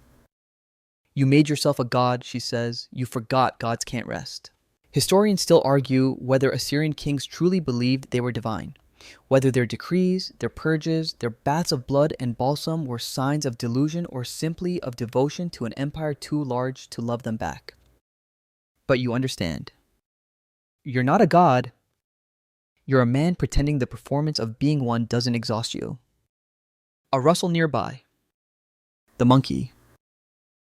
You made yourself a god, she says. You forgot gods can't rest. Historians still argue whether Assyrian kings truly believed they were divine, whether their decrees, their purges, their baths of blood and balsam were signs of delusion or simply of devotion to an empire too large to love them back. But you understand. You're not a god. You're a man pretending the performance of being one doesn't exhaust you. A rustle nearby. The monkey.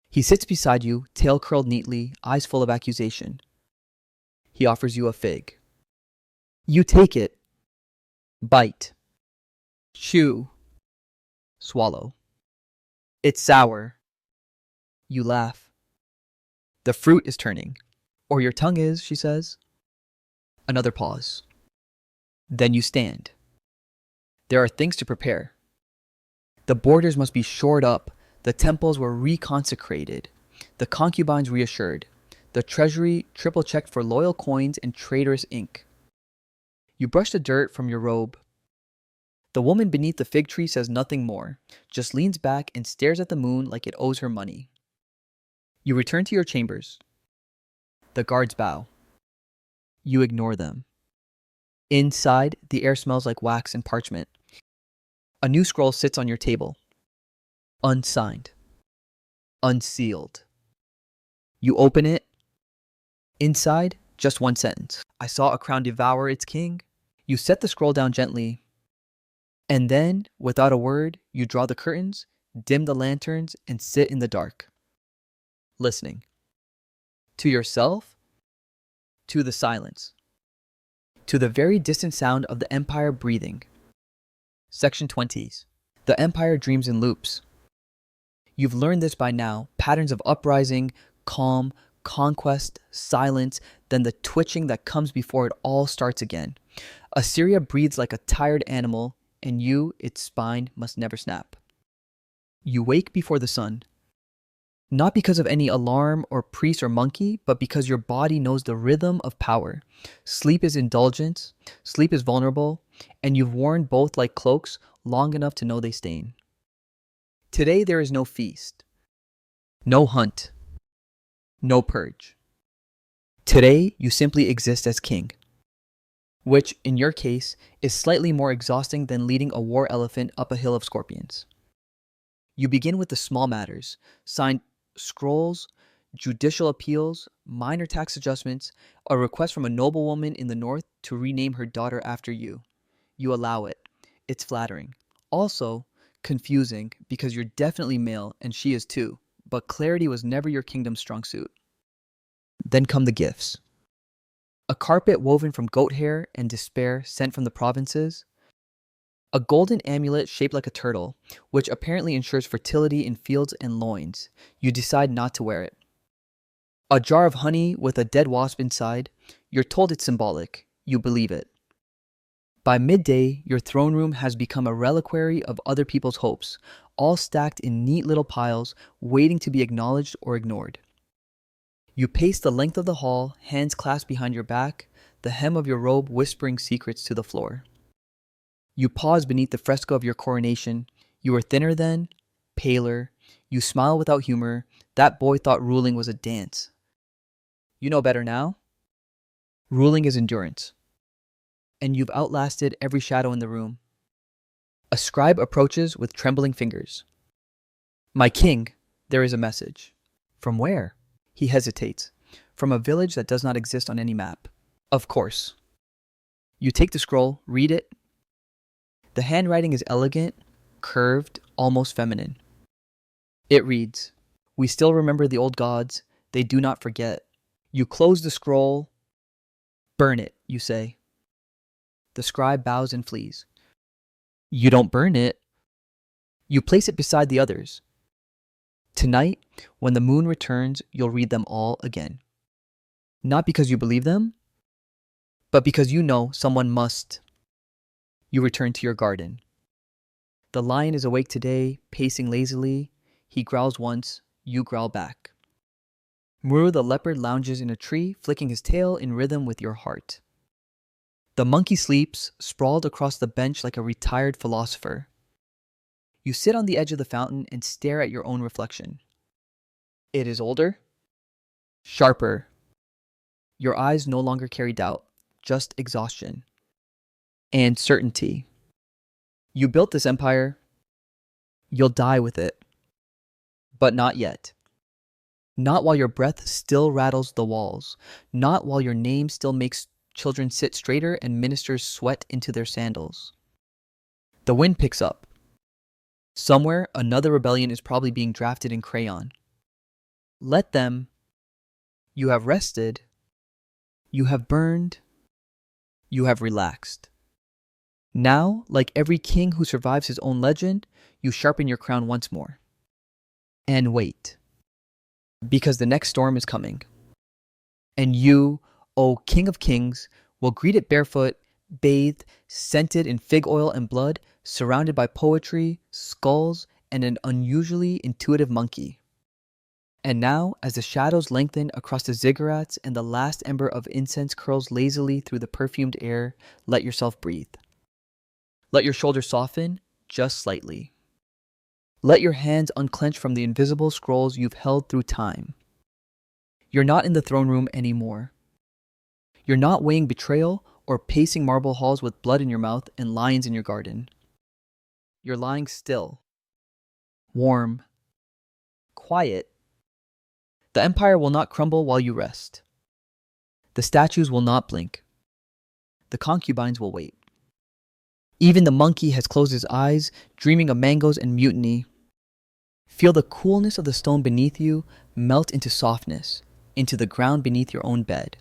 He sits beside you, tail curled neatly, eyes full of accusation. He offers you a fig. You take it. Bite. Chew. Swallow. It's sour. You laugh. The fruit is turning. Or your tongue is, she says. Another pause. Then you stand. There are things to prepare. The borders must be shored up. The temples were reconsecrated. The concubines reassured. The treasury triple-checked for loyal coins and traitorous ink. You brush the dirt from your robe. The woman beneath the fig tree says nothing more, just leans back and stares at the moon like it owes her money. You return to your chambers. The guards bow. You ignore them. Inside, the air smells like wax and parchment. A new scroll sits on your table. Unsigned. Unsealed. You open it. Inside, just one sentence. I saw a crown devour its king. You set the scroll down gently. And then, without a word, you draw the curtains, dim the lanterns, and sit in the dark. Listening. To yourself. To the silence. To the very distant sound of the empire breathing. Section 20s. The empire dreams in loops. You've learned this by now. Patterns of uprising, calm, conquest, silence, then the twitching that comes before it all starts again. Assyria breathes like a tired animal, and you, its spine, must never snap. You wake before the sun. Not because of any alarm or priest or monkey, but because your body knows the rhythm of power. Sleep is indulgence, sleep is vulnerable, and you've worn both like cloaks long enough to know they stain. Today there is no feast, no hunt, no purge. Today you simply exist as king, which, in your case, is slightly more exhausting than leading a war elephant up a hill of scorpions. You begin with the small matters, signed scrolls, judicial appeals, minor tax adjustments, a request from a noblewoman in the north to rename her daughter after you. You allow it. It's flattering. Also, confusing because you're definitely male and she is too, but clarity was never your kingdom's strong suit. Then come the gifts. A carpet woven from goat hair and despair sent from the provinces. A golden amulet shaped like a turtle, which apparently ensures fertility in fields and loins. You decide not to wear it. A jar of honey with a dead wasp inside. You're told it's symbolic. You believe it. By midday, your throne room has become a reliquary of other people's hopes, all stacked in neat little piles, waiting to be acknowledged or ignored. You pace the length of the hall, hands clasped behind your back, the hem of your robe whispering secrets to the floor. You pause beneath the fresco of your coronation. You were thinner then, paler. You smile without humor. That boy thought ruling was a dance. You know better now. Ruling is endurance. And you've outlasted every shadow in the room. A scribe approaches with trembling fingers. My king, there is a message. From where? He hesitates. From a village that does not exist on any map. Of course. You take the scroll, read it. The handwriting is elegant, curved, almost feminine. It reads, we still remember the old gods. They do not forget. You close the scroll. Burn it, you say. The scribe bows and flees. You don't burn it. You place it beside the others. Tonight, when the moon returns, you'll read them all again. Not because you believe them, but because you know someone must. You return to your garden. The lion is awake today, pacing lazily. He growls once, you growl back. Muru the leopard lounges in a tree, flicking his tail in rhythm with your heart. The monkey sleeps, sprawled across the bench like a retired philosopher. You sit on the edge of the fountain and stare at your own reflection. It is older, sharper. Your eyes no longer carry doubt, just exhaustion. And certainty. You built this empire. You'll die with it. But not yet. Not while your breath still rattles the walls. Not while your name still makes children sit straighter, and ministers sweat into their sandals. The wind picks up. Somewhere, another rebellion is probably being drafted in crayon. Let them. You have rested. You have burned. You have relaxed. Now, like every king who survives his own legend, you sharpen your crown once more. And wait. Because the next storm is coming. And you, O King of Kings, will greet it barefoot, bathed, scented in fig oil and blood, surrounded by poetry, skulls, and an unusually intuitive monkey. And now, as the shadows lengthen across the ziggurats and the last ember of incense curls lazily through the perfumed air, let yourself breathe. Let your shoulders soften, just slightly. Let your hands unclench from the invisible scrolls you've held through time. You're not in the throne room anymore. You're not weighing betrayal or pacing marble halls with blood in your mouth and lions in your garden. You're lying still, warm, quiet. The empire will not crumble while you rest. The statues will not blink. The concubines will wait. Even the monkey has closed his eyes, dreaming of mangoes and mutiny. Feel the coolness of the stone beneath you melt into softness, into the ground beneath your own bed.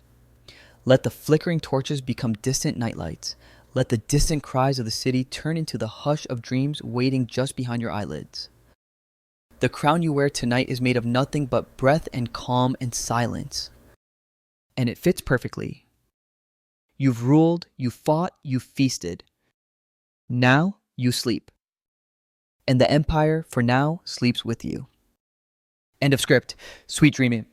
Let the flickering torches become distant nightlights. Let the distant cries of the city turn into the hush of dreams waiting just behind your eyelids. The crown you wear tonight is made of nothing but breath and calm and silence. And it fits perfectly. You've ruled, you've fought, you've feasted. Now you sleep. And the empire, for now, sleeps with you. End of script. Sweet dreaming.